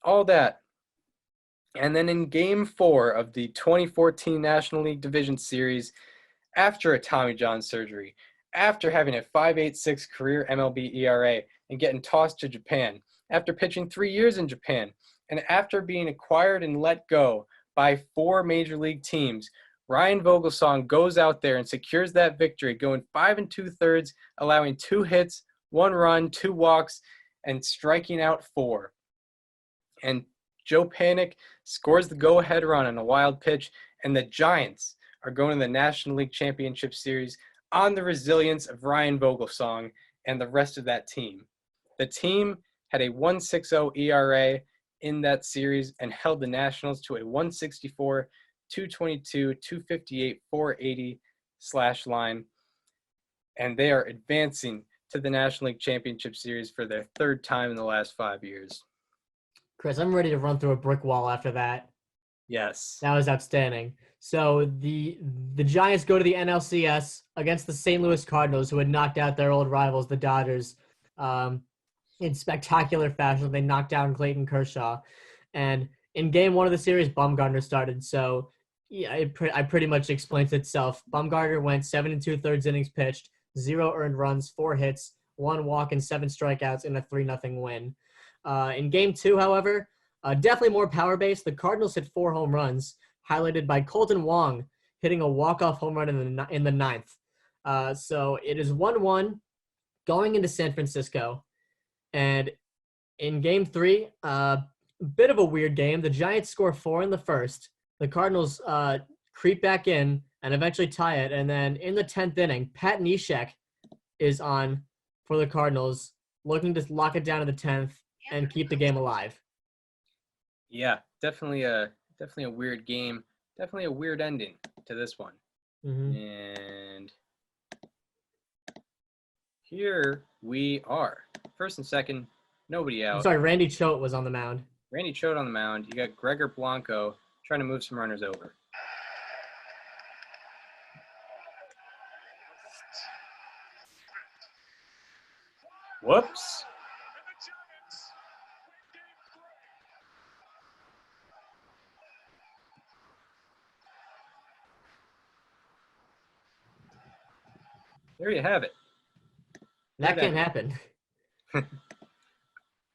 all that. And then in Game 4 of the 2014 National League Division Series, after a Tommy John surgery, after having a 5.86 career MLB ERA and getting tossed to Japan, after pitching 3 years in Japan, and after being acquired and let go by 4 major league teams, Ryan Vogelsong goes out there and secures that victory, going 5 2/3, allowing 2 hits, 1 run, 2 walks, and striking out 4. And Joe Panik scores the go-ahead run on a wild pitch, and the Giants are going to the National League Championship Series on the resilience of Ryan Vogelsong and the rest of that team. The team had a 1.60 ERA in that series and held the Nationals to a 164, 222, 258, 480 slash line. And they are advancing to the National League Championship Series for their 3rd time in the last 5 years. Chris, I'm ready to run through a brick wall after that. Yes. That was outstanding. So the Giants go to the NLCS against the St. Louis Cardinals, who had knocked out their old rivals, the Dodgers, in spectacular fashion. They knocked down Clayton Kershaw. And in Game 1 of the series, Bumgarner started. So yeah, I pretty much explains itself. Bumgarner went 7 2/3 innings pitched, 0 earned runs, 4 hits, 1 walk, and 7 strikeouts in a 3-0 win. In Game 2, however, definitely more power-based. The Cardinals hit 4 home runs, highlighted by Colton Wong hitting a walk-off home run in the 9th. So it is 1-1 going into San Francisco. And in Game 3, a bit of a weird game. The Giants score 4 in the first. The Cardinals creep back in and eventually tie it. And then in the 10th inning, Pat Neshek is on for the Cardinals, looking to lock it down in the 10th and keep the game alive. Yeah, definitely a weird game. Definitely a weird ending to this one. Mm-hmm. And here we are. First and second, nobody out. I'm sorry, Randy Choate was on the mound. Randy Choate on the mound. You got Gregor Blanco trying to move some runners over. Whoops. There you have it. That Good can't happen.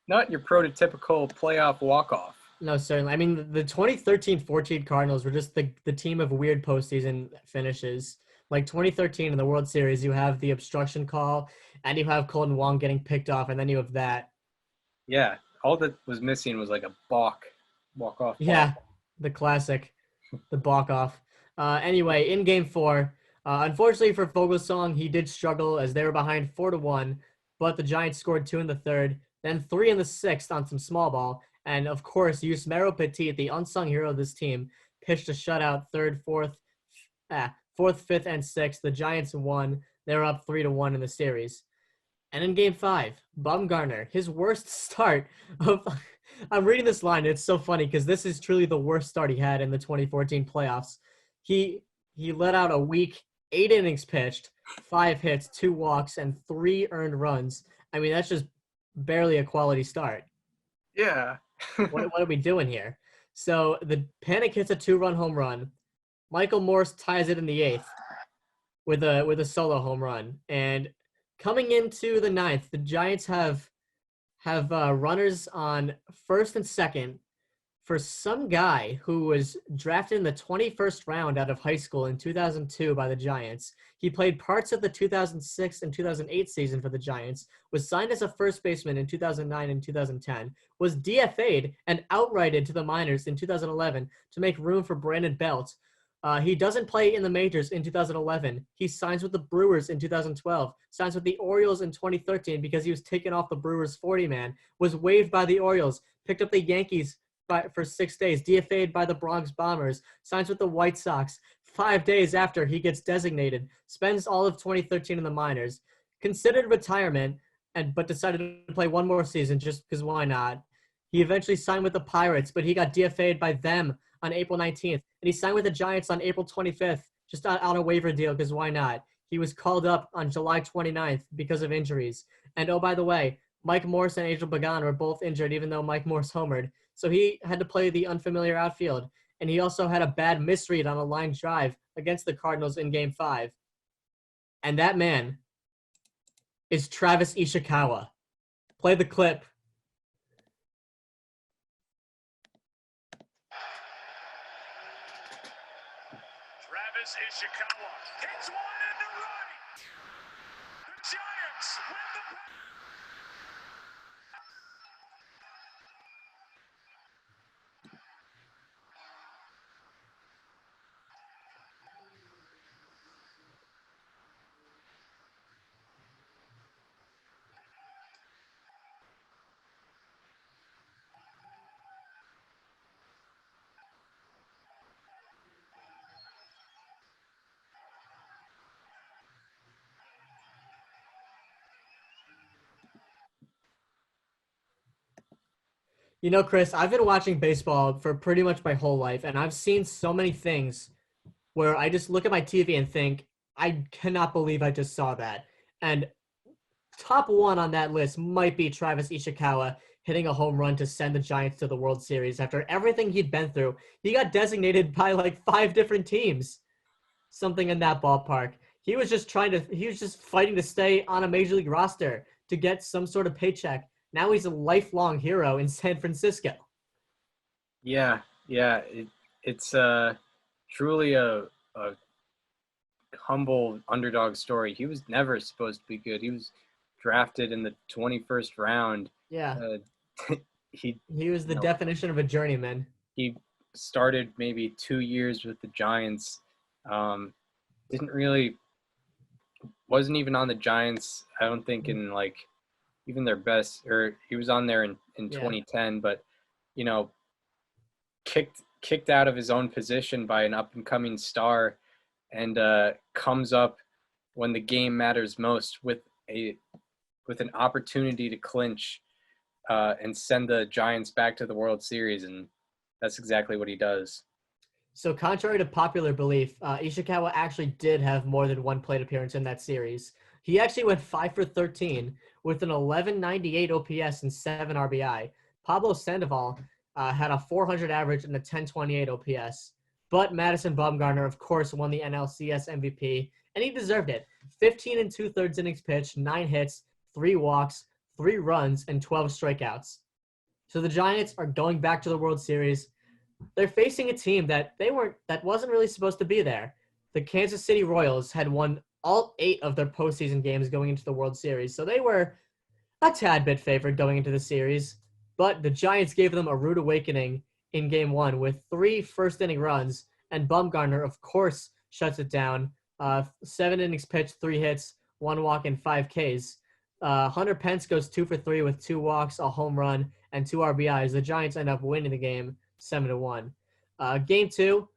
Not your prototypical playoff walk-off. No, certainly. I mean, the 2013-14 Cardinals were just the team of weird postseason finishes. Like 2013 in the World Series, you have the obstruction call, and you have Colton Wong getting picked off, and then you have that. Yeah, all that was missing was like a walk-off. Yeah, the classic, the balk-off. Anyway, in Game 4, unfortunately for Vogelsong, he did struggle as they were behind 4-1, but the Giants scored 2 in the 3rd, then 3 in the 6th on some small ball, and of course, Yusmeiro Petit, the unsung hero of this team, pitched a shutout 3rd, 4th, 5th, and 6th. The Giants won. They were up 3-1 in the series. And in Game 5, Bumgarner, his worst start of – I'm reading this line. It's so funny because this is truly the worst start he had in the 2014 playoffs. He let out a weak 8 innings pitched, 5 hits, 2 walks, and 3 earned runs. I mean, that's just barely a quality start. Yeah. What are we doing here? So the Panik hits a 2-run home run. Michael Morse ties it in the 8th with a solo home run. And coming into the 9th, the Giants have runners on 1st and 2nd for some guy who was drafted in the 21st round out of high school in 2002 by the Giants. He played parts of the 2006 and 2008 season for the Giants, was signed as a first baseman in 2009 and 2010, was DFA'd and outrighted to the minors in 2011 to make room for Brandon Belt. He doesn't play in the majors in 2011. He signs with the Brewers in 2012, signs with the Orioles in 2013 because he was taken off the Brewers 40-man, was waived by the Orioles, picked up the Yankees for 6 days, DFA'd by the Bronx Bombers, signs with the White Sox 5 days after he gets designated, spends all of 2013 in the minors, considered retirement, but decided to play one more season just because why not? He eventually signed with the Pirates, but he got DFA'd by them on April 19th. And he signed with the Giants on April 25th, just on a waiver deal, because why not? He was called up on July 29th because of injuries. And oh, by the way, Mike Morse and Angel Pagan were both injured, even though Mike Morse homered. So he had to play the unfamiliar outfield. And he also had a bad misread on a line drive against the Cardinals in Game 5. And that man is Travis Ishikawa. Play the clip. Travis Ishikawa hits one into right. The Giants win the. You know, Chris, I've been watching baseball for pretty much my whole life, and I've seen so many things where I just look at my TV and think, I cannot believe I just saw that. And top one on that list might be Travis Ishikawa hitting a home run to send the Giants to the World Series after everything he'd been through. He got designated by like 5 different teams, something in that ballpark. He was just fighting to stay on a major league roster to get some sort of paycheck. Now he's a lifelong hero in San Francisco. Yeah. It's truly a humble underdog story. He was never supposed to be good. He was drafted in the 21st round. Yeah. He was the definition of a journeyman. He started maybe 2 years with the Giants. Wasn't even on the Giants, I don't think, in like even their best, or he was on there in 2010, but kicked out of his own position by an up and coming star, and comes up when the game matters most with an opportunity to clinch and send the Giants back to the World Series, and that's exactly what he does. So contrary to popular belief, Ishikawa actually did have more than one plate appearance in that series. He actually went 5 for 13 with an 1198 OPS and 7 RBI. Pablo Sandoval had a 400 average and a 1028 OPS. But Madison Bumgarner, of course, won the NLCS MVP, and he deserved it. 15 2/3 innings pitched, 9 hits, 3 walks, 3 runs, and 12 strikeouts. So the Giants are going back to the World Series. They're facing a team that wasn't really supposed to be there. The Kansas City Royals had won all 8 of their postseason games going into the World Series, so they were a tad bit favored going into the series. But the Giants gave them a rude awakening in Game 1 with 3 first-inning runs, and Bumgarner, of course, shuts it down. 7 innings pitched, 3 hits, 1 walk, and 5 Ks. Hunter Pence goes 2 for 3 with 2 walks, a home run, and 2 RBIs. The Giants end up winning the game 7-1. Game 2,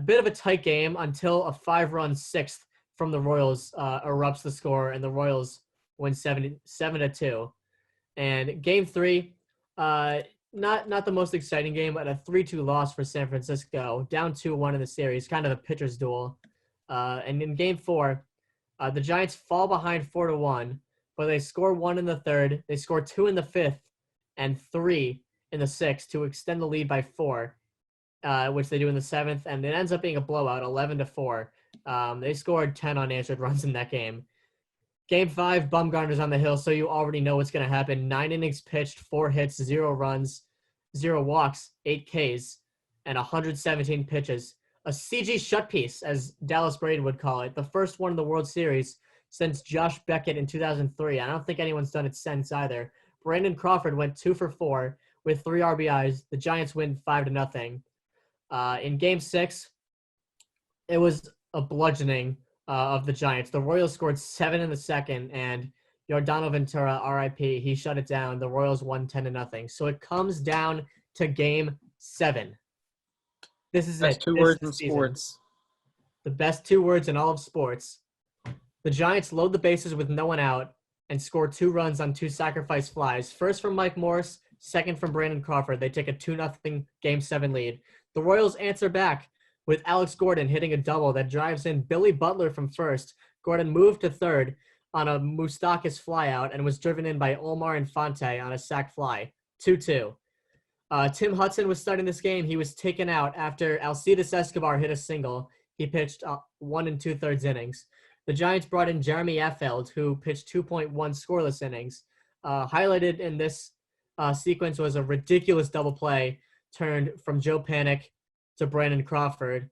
bit of a tight game until a 5-run 6th from the Royals erupts the score, and the Royals win 7-2. And Game 3, not the most exciting game, but a 3-2 loss for San Francisco, down 2-1 in the series, kind of a pitcher's duel. And in Game 4, the Giants fall behind 4-1, but they score 1 in the 3rd, they score 2 in the 5th, and 3 in the 6th to extend the lead by 4, which they do in the 7th, and it ends up being a blowout, 11-4. They scored 10 unanswered runs in that game. Game 5, Bumgarner's on the hill, so you already know what's going to happen. 9 innings pitched, 4 hits, 0 runs, 0 walks, 8 Ks, and 117 pitches. A CG shut piece, as Dallas Braden would call it, the first one in the World Series since Josh Beckett in 2003. I don't think anyone's done it since either. Brandon Crawford went 2 for 4 with 3 RBIs. The Giants win 5-0. In Game 6, it was a bludgeoning of the Giants. The Royals scored 7 in the 2nd, and Yordano Ventura, RIP, he shut it down. The Royals won 10-0. So it comes down to Game 7. This is That's it. 2 This words is the in season. sports. The best 2 words in all of sports. The Giants load the bases with no one out and score 2 runs on 2 sacrifice flies. First from Mike Morse, second from Brandon Crawford. They take a 2-0 Game 7 lead. The Royals answer back with Alex Gordon hitting a double that drives in Billy Butler from first. Gordon moved to third on a Moustakas flyout and was driven in by Omar Infante on a sac fly. 2-2. Tim Hudson was starting this game. He was taken out after Alcides Escobar hit a single. He pitched 1 2/3 innings. The Giants brought in Jeremy Affeld, who pitched 2.1 scoreless innings. Highlighted in this sequence was a ridiculous double play turned from Joe Panic to Brandon Crawford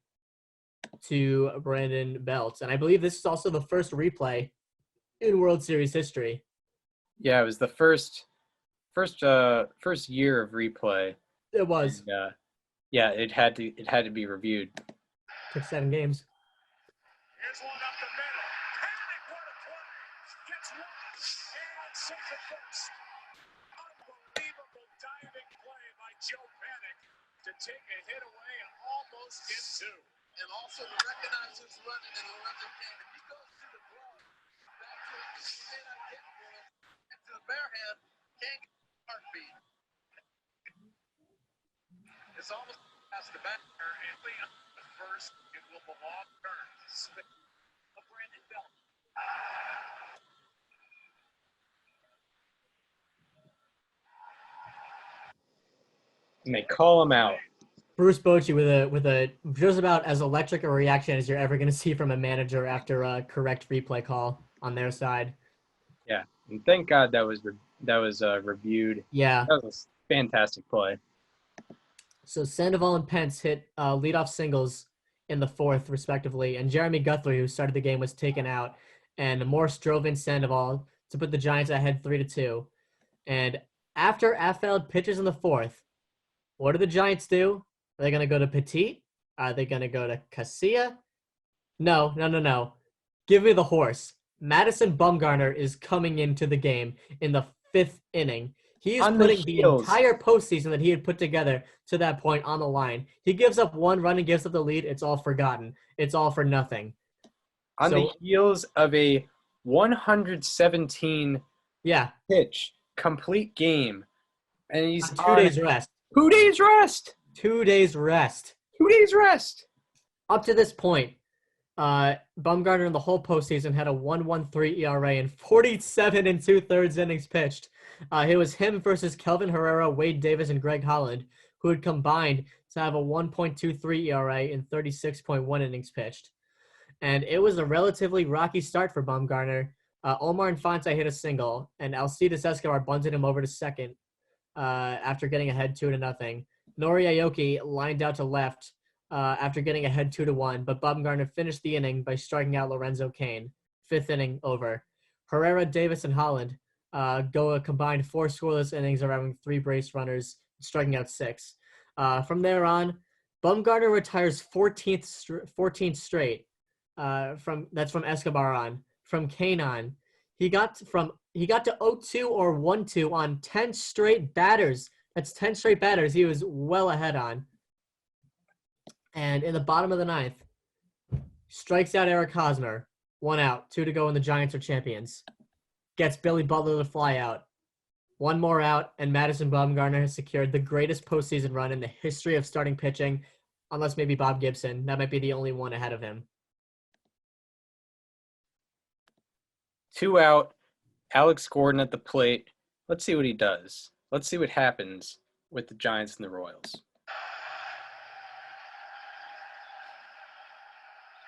to Brandon Belt. And I believe this is also the first replay in World Series history. Yeah, it was the first year of replay. It was. And, yeah, it had to be reviewed. Took 7 games. Here's one up the middle. Panic, what a play. Gets one and safe at first. Unbelievable diving play by Joe Panic to take a hit away and almost get 2. And also to recognize who's running and Lorenzo Cain. If he goes to the glove, that's what he may not get for him. And to the bare hand, can't get a heartbeat. It's almost past the back and the first. It will belong turns. Brandon Belt. And they call him out. Bruce Bochy with a just about as electric a reaction as you're ever going to see from a manager after a correct replay call on their side. Yeah, and thank God that was reviewed. Yeah. That was a fantastic play. So Sandoval and Pence hit leadoff singles in the 4th, respectively, and Jeremy Guthrie, who started the game, was taken out, and Morse drove in Sandoval to put the Giants ahead 3-2. And after Affeld pitches in the 4th, what do the Giants do? Are they going to go to Petit? Are they going to go to Casilla? No. Give me the horse. Madison Bumgarner is coming into the game in the 5th inning. He is putting the entire postseason that he had put together to that point on the line. He gives up 1 run and gives up the lead. It's all forgotten. It's all for nothing. On the heels of a 117 pitch complete game. And he's 2 days rest. 2 days rest. 2 days rest. 2 days rest. Up to this point, Bumgarner in the whole postseason had a 1.13 ERA and 47 2/3 innings pitched. It was him versus Kelvin Herrera, Wade Davis, and Greg Holland, who had combined to have a 1.23 ERA and 36.1 innings pitched. And it was a relatively rocky start for Bumgarner. Omar Infante hit a single, and Alcides Escobar bunted him over to second after getting ahead 2-0. Nori Aoki lined out to left after getting ahead 2-1, but Bumgarner finished the inning by striking out Lorenzo Cain. 5th inning over. Herrera, Davis, and Holland go a combined 4 scoreless innings, allowing 3 base runners, striking out 6. From there on, Bumgarner retires 14th straight. That's from Escobar on. From Cain on, he got to 0-2 or 1-2 on 10 straight batters. That's 10 straight batters he was well ahead on. And in the bottom of the 9th, strikes out Eric Hosmer. 1 out, 2 to go, and the Giants are champions. Gets Billy Butler to fly out. 1 more out, and Madison Bumgarner has secured the greatest postseason run in the history of starting pitching, unless maybe Bob Gibson. That might be the only one ahead of him. 2 out, Alex Gordon at the plate. Let's see what he does. Let's see what happens with the Giants and the Royals.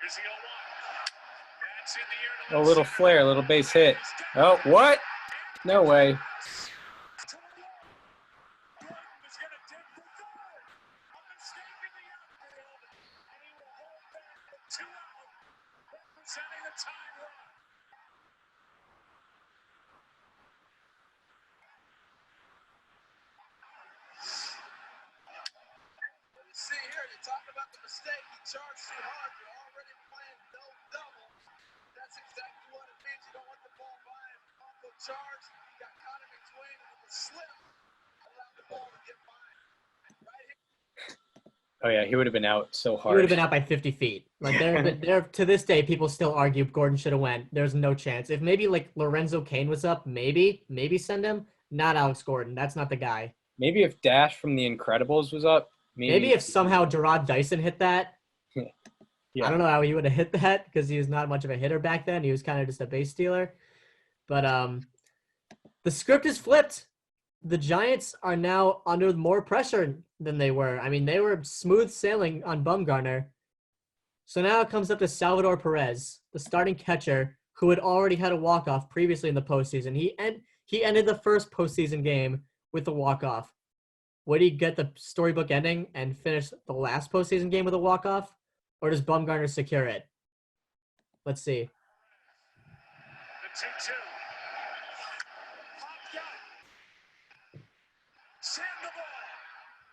Here's the 0-1. That's in the air to A little flare, a little base hit. Oh, what? No way. See here, you talk about the mistake. He charged too hard. You're already playing no double. That's exactly what it means. You don't want the ball by him. Off the charge, he got caught in between and with a slip. Allowed the ball to get by him. Right here. Oh, yeah, he would have been out so He hard. would have been out by 50 feet. Like there to this day, people still argue Gordon should have went. There's no chance. If maybe like Lorenzo Cain was up, maybe send him. Not Alex Gordon. That's not the guy. Maybe if Dash from The Incredibles was up, Maybe if somehow Gerard Dyson hit that. Yeah. I don't know how he would have hit that because he was not much of a hitter back then. He was kind of just a base stealer. But the script is flipped. The Giants are now under more pressure than they were. I mean, they were smooth sailing on Bumgarner. So now it comes up to Salvador Perez, the starting catcher, who had already had a walk-off previously in the postseason. He ended the first postseason game with a walk-off. Would he get the storybook ending and finish the last postseason game with a walk-off? Or does Bumgarner secure it? Let's see. The 2-2. Popped out. Send the ball.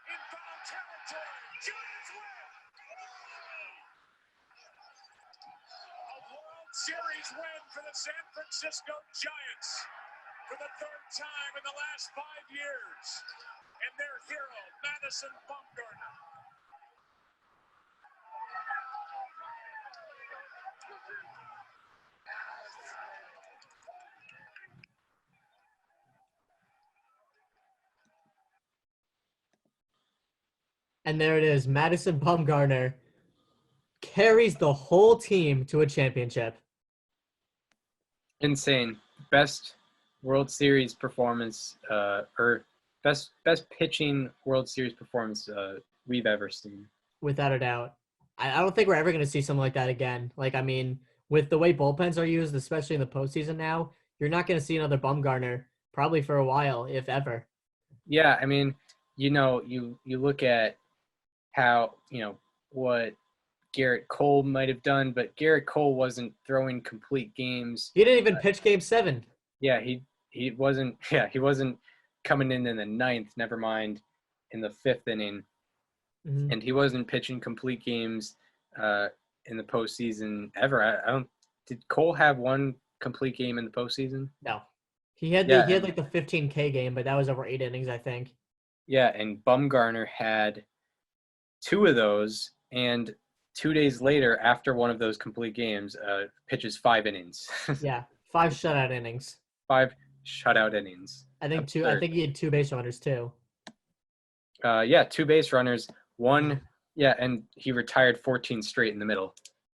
In foul territory. Giants win. A World Series win for the San Francisco Giants for the third time in the last 5 years. And their hero, Madison Bumgarner. And there it is. Madison Bumgarner carries the whole team to a championship. Insane. Best World Series performance, or best pitching World Series performance we've ever seen. Without a doubt. I don't think we're ever going to see something like that again. Like, I mean, with the way bullpens are used, especially in the postseason now, you're not going to see another Bumgarner probably for a while, if ever. Yeah, I mean, you look at how, what Garrett Cole might have done, but Garrett Cole wasn't throwing complete games. He didn't even pitch Game 7. Yeah, he wasn't coming in the ninth, never mind in the fifth inning. Mm-hmm. And he wasn't pitching complete games in the postseason ever. Did Cole have one complete game in the postseason? No. He had like the 15K game, but that was over 8 innings, I think. Yeah, and Bumgarner had 2 of those, and 2 days later, after one of those complete games, pitches 5 innings. Yeah, 5 shutout innings. 5 shutout innings. I think he had 2 base runners too. 2 base runners, 1. Yeah, and he retired 14 straight in the middle.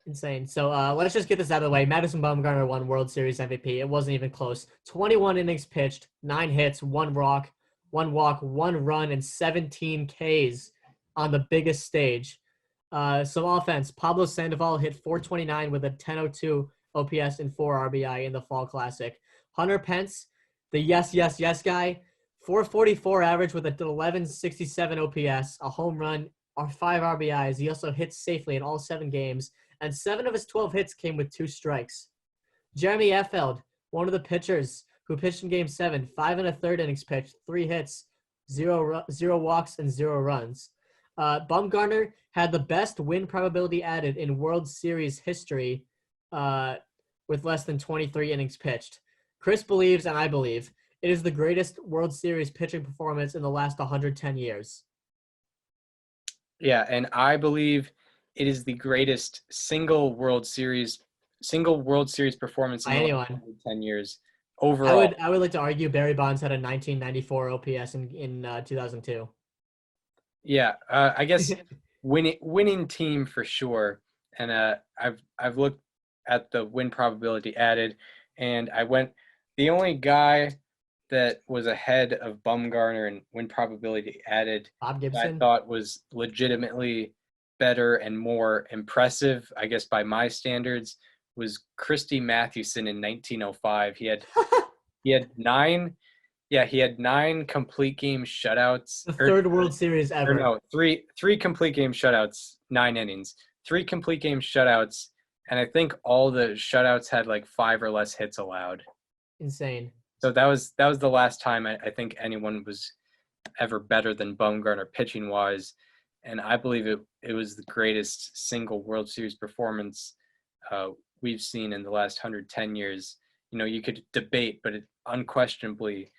Insane. So let's just get this out of the way. Madison Bumgarner won World Series MVP. It wasn't even close. 21 innings pitched, 9 hits, 1 walk, 1 run, and 17 Ks on the biggest stage. Some offense. Pablo Sandoval hit 429 with a 10.02 OPS and 4 RBI in the Fall Classic. Hunter Pence, the yes guy, 444 average with a 1167 OPS, a home run, 5 RBIs. He also hit safely in all 7 games, and 7 of his 12 hits came with 2 strikes. Jeremy Effeld, one of the pitchers who pitched in Game 7, 5 1/3 innings pitched, 3 hits, 0 walks, and 0 runs. Bumgarner had the best win probability added in World Series history with less than 23 innings pitched. Chris believes, and I believe, it is the greatest World Series pitching performance in the last 110 years. Yeah, and I believe it is the greatest single World Series performance in the last 110 years overall. I would like to argue Barry Bonds had a 1994 OPS in 2002. Yeah, I guess winning team for sure. And I've looked at the win probability added, and the only guy that was ahead of Bumgarner and win probability added, Bob Gibson, I thought was legitimately better and more impressive, I guess by my standards, was Christy Mathewson in 1905. He had 9 complete game shutouts. The third World Series ever. No, three complete game shutouts, 9 innings. 3 complete game shutouts, and I think all the shutouts had like 5 or less hits allowed. Insane. So that was the last time I think anyone was ever better than Bumgarner pitching wise, and I believe it was the greatest single World Series performance we've seen in the last 110 years. You could debate, but it unquestionably.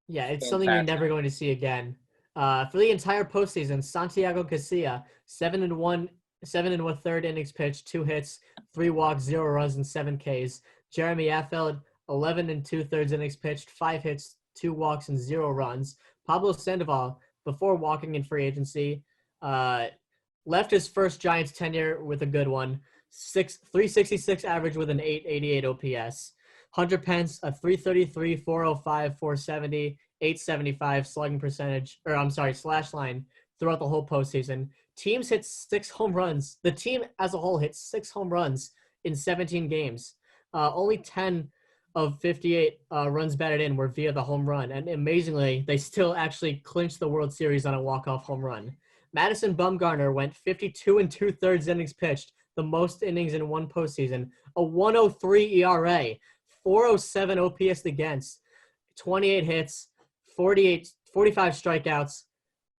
Yeah, it's something you're never going to see again. For the entire postseason, Santiago Casilla, 7 1/3 innings pitched, 2 hits, 3 walks, 0 runs, and 7 Ks. Jeremy Effeld, 11 2/3 innings pitched, 5 hits, 2 walks, and 0 runs. Pablo Sandoval, before walking in free agency, left his first Giants tenure with a good one. 366 average with an 888 OPS. Hunter Pence, a 333, 405, 470, 875 slugging percentage, slash line throughout the whole postseason. Teams hit 6 home runs. The team as a whole hit 6 home runs in 17 games. Only 10 of 58 runs batted in were via the home run. And amazingly, they still actually clinched the World Series on a walk-off home run. Madison Bumgarner went 52 and 2/3 innings pitched, the most innings in one postseason, a 103 ERA, 407 OPS against, 28 hits, 45 strikeouts,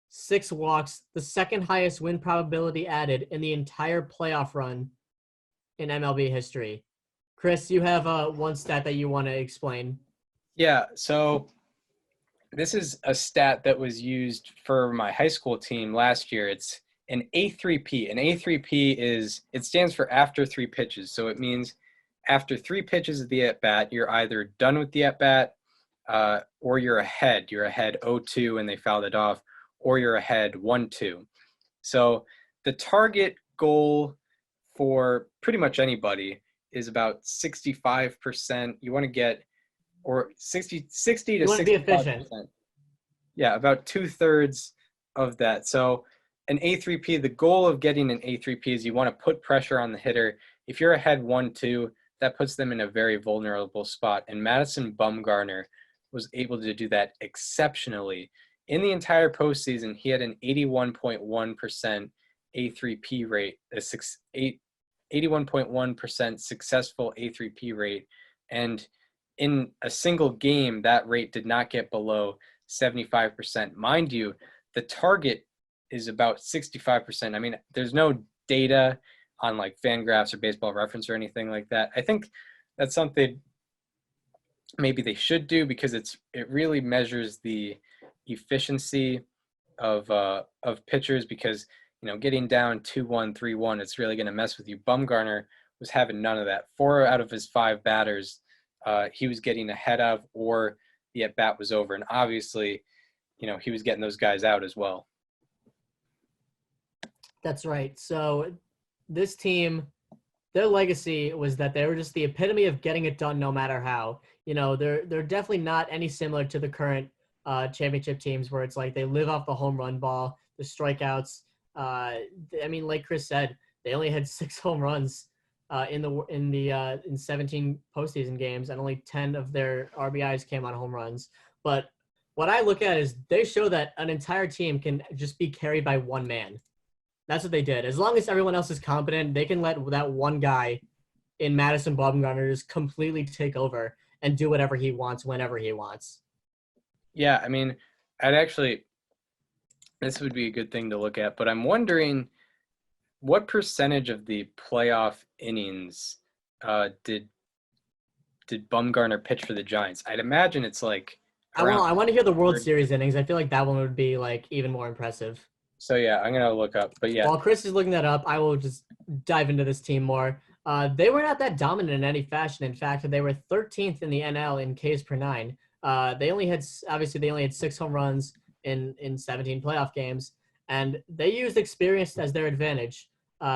6 walks, the second highest win probability added in the entire playoff run in MLB history. Chris, you have one stat that you want to explain. Yeah, so this is a stat that was used for my high school team last year. It's an A3P. An A3P it stands for after 3 pitches. So it means after 3 pitches of the at-bat, you're either done with the at-bat or you're ahead. You're ahead 0-2 and they fouled it off, or you're ahead 1-2. So the target goal for pretty much anybody is about 65%. You want to get, or 60 to 65%. Yeah, about 2/3 of that. So an A3P, the goal of getting an A3P is you want to put pressure on the hitter. If you're ahead 1-2, that puts them in a very vulnerable spot. And Madison Bumgarner was able to do that exceptionally. In the entire postseason, he had an 81.1% A3P rate, 81.1% successful A3P rate. And in a single game, that rate did not get below 75%. Mind you, the target is about 65%. I mean, there's no data on like Fangraphs or Baseball Reference or anything like that. I think that's something maybe they should do, because it really measures the efficiency of pitchers, because getting down 2-1, 3-1, it's really going to mess with you. Bumgarner was having none of that. 4 out of his 5 batters he was getting ahead of, or the at bat was over, and obviously he was getting those guys out as well. That's right. So this team, their legacy was that they were just the epitome of getting it done no matter how. They're definitely not any similar to the current championship teams, where it's like they live off the home run ball, the strikeouts. I mean, like Chris said, they only had 6 home runs in 17 postseason games, and only 10 of their RBIs came on home runs. But what I look at is they show that an entire team can just be carried by one man. That's what they did. As long as everyone else is competent, they can let that one guy in Madison Bumgarner just completely take over and do whatever he wants whenever he wants. Yeah, I mean, this would be a good thing to look at, but I'm wondering what percentage of the playoff innings did Bumgarner pitch for the Giants? I'd imagine it's like I want to hear the World Series innings. I feel like that one would be like even more impressive. So yeah, I'm gonna look up. But yeah, while Chris is looking that up, I will just dive into this team more. They were not that dominant in any fashion. In fact, they were 13th in the NL in Ks per 9. They only had 6 home runs in 17 playoff games, and they used experience as their advantage.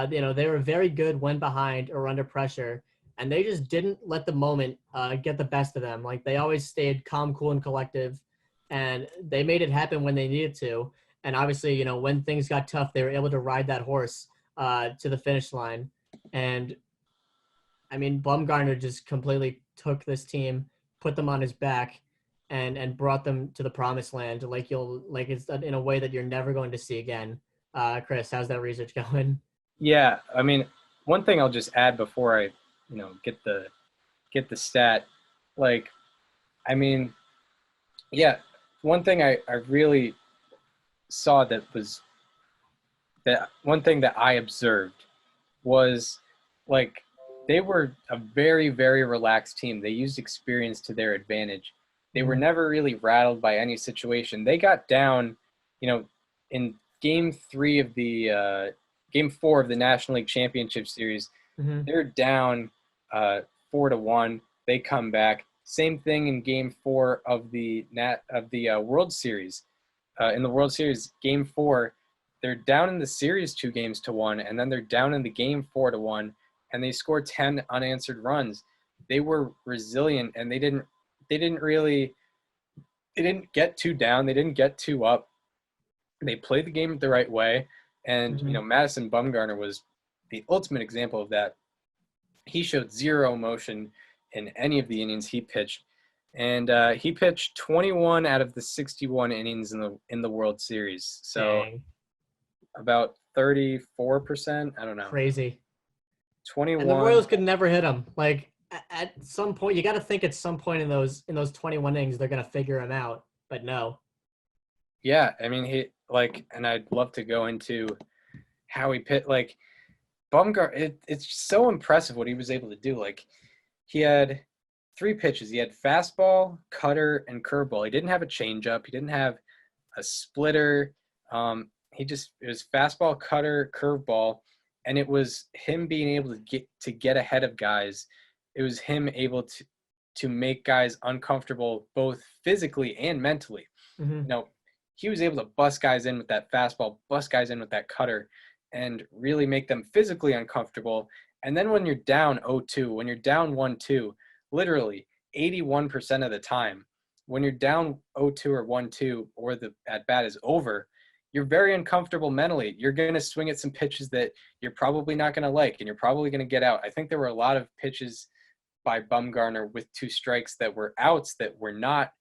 They were very good when behind or under pressure, and they just didn't let the moment get the best of them. Like, they always stayed calm, cool, and collective, and they made it happen when they needed to. And obviously, when things got tough, they were able to ride that horse to the finish line. And I mean, Bumgarner just completely took this team, put them on his back, and brought them to the promised land. It's in a way that you're never going to see again. Chris, how's that research going? Yeah, I mean, one thing I'll just add before I, get the stat. Like, I mean, yeah, one thing I really saw that one thing that I observed was, like, they were a very, very relaxed team. They used experience to their advantage. They were never really rattled by any situation. They got down, in Game 4 of the National League Championship Series. They're down 4-1. They come back. Same thing in Game 4 of the World Series. in the World Series, Game 4, they're down in the series 2-1, and then they're down in the game 4-1, and they scored 10 unanswered runs. They were resilient, and they didn't get too down. They didn't get too up. They played the game the right way, and Madison Bumgarner was the ultimate example of that. He showed zero emotion in any of the innings he pitched, and he pitched 21 out of the 61 innings in the World Series. So Dang. About 34%. I don't know. Crazy. 21. And the Royals could never hit him. Like at some point, you got to think at some point in those 21 innings they're gonna figure him out. But no. Yeah, I mean and I'd love to go into how he pitched. Like Bumgarner, it's so impressive what he was able to do. Like he had 3 pitches. He had fastball, cutter, and curveball. He didn't have a changeup. He didn't have a splitter. It was fastball, cutter, curveball, and it was him being able to get ahead of guys. It was him able to make guys uncomfortable both physically and mentally. He was able to bust guys in with that fastball, bust guys in with that cutter, and really make them physically uncomfortable. And then when you're down 0-2, when you're down 1-2, literally 81% of the time, when you're down 0-2 or 1-2 or the at-bat is over, you're very uncomfortable mentally. You're going to swing at some pitches that you're probably not going to like, and you're probably going to get out. I think there were a lot of pitches by Bumgarner with 2 strikes that were outs that were not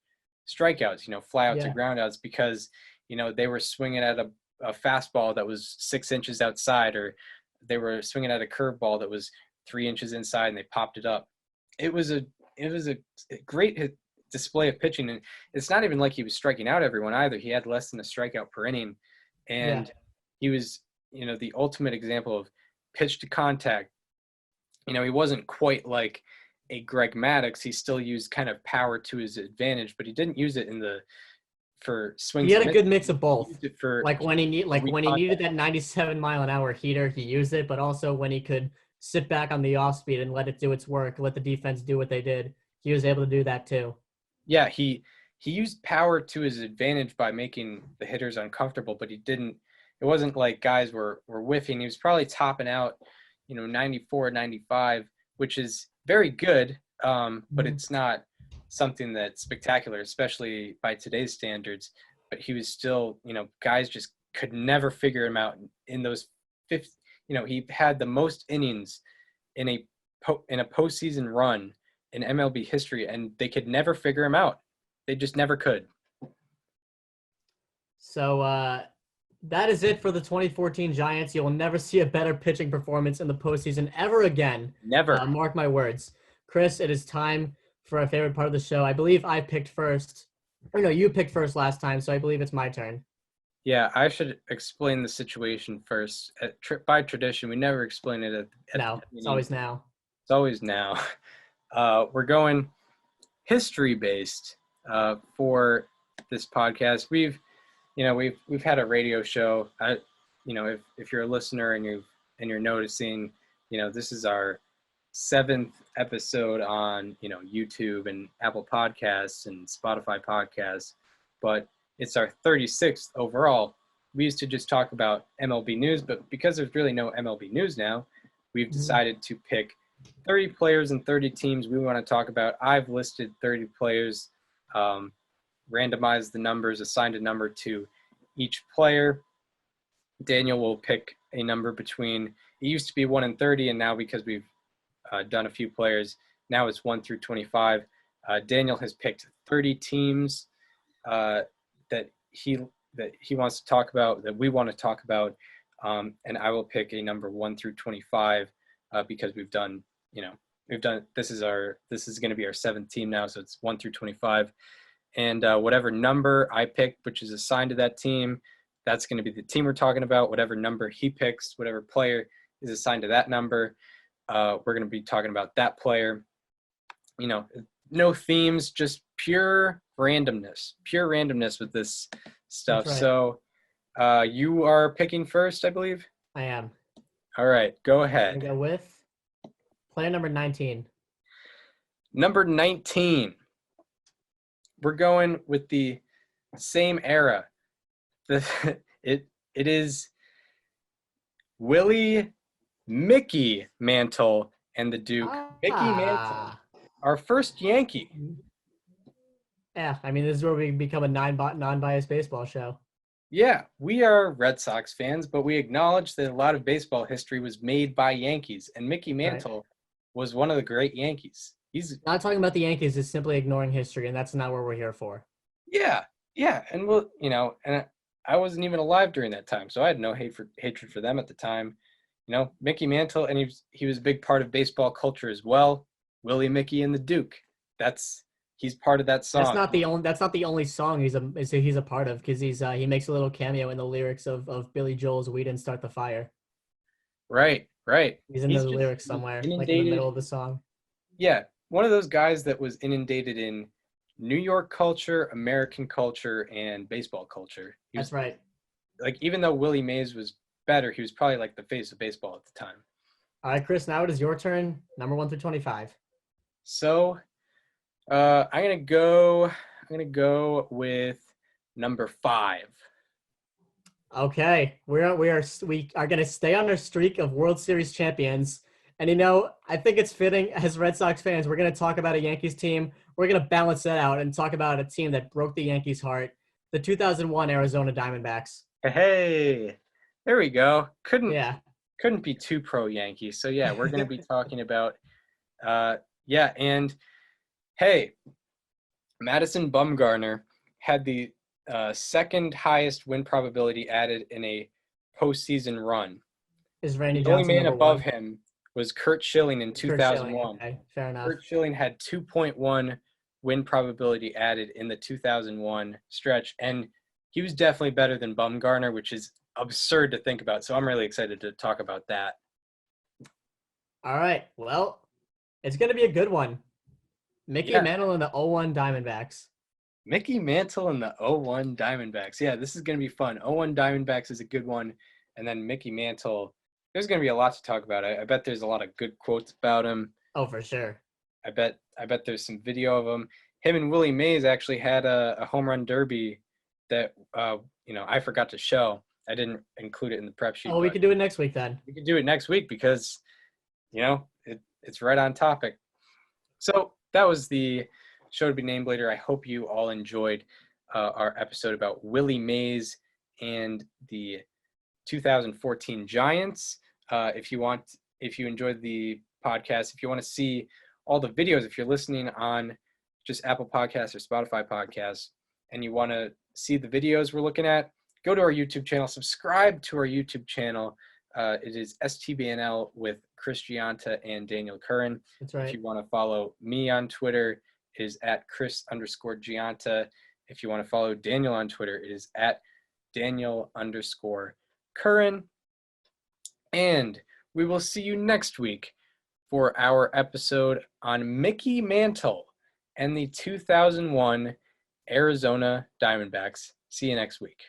strikeouts, fly out to ground outs, because, they were swinging at a fastball that was 6 inches outside, or they were swinging at a curveball that was 3 inches inside and they popped it up. It was a great display of pitching, and it's not even like he was striking out everyone either. He had less than a strikeout per inning, and he was, the ultimate example of pitch to contact. He wasn't quite like a Greg Maddux. He still used kind of power to his advantage, but he didn't use it for swings. He had a good mix of both. When he contact. needed that 97-mile-an-hour heater, he used it, but also when he could sit back on the off speed and let it do its work, let the defense do what they did, he was able to do that too. Yeah, he used power to his advantage by making the hitters uncomfortable, but it wasn't like guys were whiffing. He was probably topping out, 94, 95, which is very good, but it's not something that's spectacular, especially by today's standards. But he was still, guys just could never figure him out in those 50. He had the most innings in a postseason run in MLB history, and they could never figure him out. They just never could. So that is it for the 2014 Giants. You'll never see a better pitching performance in the postseason ever again. Never. Mark my words. Chris, it is time for our favorite part of the show. I believe I picked first. Or no, you picked first last time, so I believe it's my turn. Yeah, I should explain the situation first. By tradition, we never explain it at No, it's always now. It's always now. We're going history-based for this podcast. We've had a radio show. If you're a listener and you're noticing, this is our 7th episode on YouTube and Apple Podcasts and Spotify Podcasts, but it's our 36th overall. We used to just talk about MLB news, but because there's really no MLB news now, we've decided to pick 30 players and 30 teams we want to talk about. I've listed 30 players, randomized the numbers, assigned a number to each player. Daniel will pick a number between, it used to be 1 and 30, and now because we've done a few players, now it's 1 through 25. Daniel has picked 30 teams that he wants to talk about, that we want to talk about, and I will pick a number 1 through 25 because we've done this is going to be our 7th team now, so it's 1 through 25, and whatever number I pick, which is assigned to that team, that's going to be the team we're talking about. Whatever number he picks, whatever player is assigned to that number, we're going to be talking about that player. No themes, just pure randomness with this stuff. Right. So you are picking first, I believe? I am. All right, go I ahead. go with player number 19. Number 19. We're going with the same era. it is Willie Mickey Mantle and the Duke. Mickey Mantle, our first Yankee. Yeah, I mean, this is where we become a non-biased baseball show. Yeah, we are Red Sox fans, but we acknowledge that a lot of baseball history was made by Yankees, and Mickey Mantle was one of the great Yankees. He's not talking about the Yankees, is simply ignoring history, and that's not what we're here for. Yeah, and we'll, and I wasn't even alive during that time, so I had no hatred for them at the time. Mickey Mantle, and he was a big part of baseball culture as well. Willie, Mickey, and the Duke. He's part of that song. That's not the only song he's a part of, because he makes a little cameo in the lyrics of Billy Joel's "We Didn't Start the Fire." Right. He's in the lyrics somewhere, like in the middle of the song. Yeah, one of those guys that was inundated in New York culture, American culture, and baseball culture. That's right. Like, even though Willie Mays was better, he was probably like the face of baseball at the time. All right, Chris, now it is your turn. Number 1 through 25. So, I'm gonna go with number 5. Okay, we are gonna stay on our streak of World Series champions, and I think it's fitting as Red Sox fans. We're gonna talk about a Yankees team. We're gonna balance that out and talk about a team that broke the Yankees' heart, the 2001 Arizona Diamondbacks. Hey, there we go. Couldn't be too pro Yankees. So yeah, we're gonna be talking about and hey, Madison Bumgarner had the second highest win probability added in a postseason run. Is Randy The only Johnson man number above 1? him was Curt Schilling in 2001. Okay, fair enough. Curt Schilling had 2.1 win probability added in the 2001 stretch, and he was definitely better than Bumgarner, which is absurd to think about. So I'm really excited to talk about that. All right, well, it's going to be a good one. Mickey Mantle and the 01 Diamondbacks. Mickey Mantle and the 01 Diamondbacks. Yeah, this is going to be fun. 01 Diamondbacks is a good one. And then Mickey Mantle, there's going to be a lot to talk about. I bet there's a lot of good quotes about him. Oh, for sure. I bet there's some video of him. Him and Willie Mays actually had a home run derby that, I forgot to show. I didn't include it in the prep sheet. Oh, we could do it next week then. We could do it next week because, it's right on topic. So that was the show to be named later. I hope you all enjoyed our episode about Willie Mays and the 2014 Giants. If you enjoyed the podcast, if you want to see all the videos, if you're listening on just Apple Podcasts or Spotify Podcasts, and you want to see the videos we're looking at, go to our YouTube channel, subscribe to our YouTube channel. It is STBNL with Chris Gianta and Daniel Curran. That's right. If you want to follow me on Twitter, it is at Chris_Gianta. If you want to follow Daniel on Twitter, it is at Daniel_Curran. And we will see you next week for our episode on Mickey Mantle and the 2001 Arizona Diamondbacks. See you next week.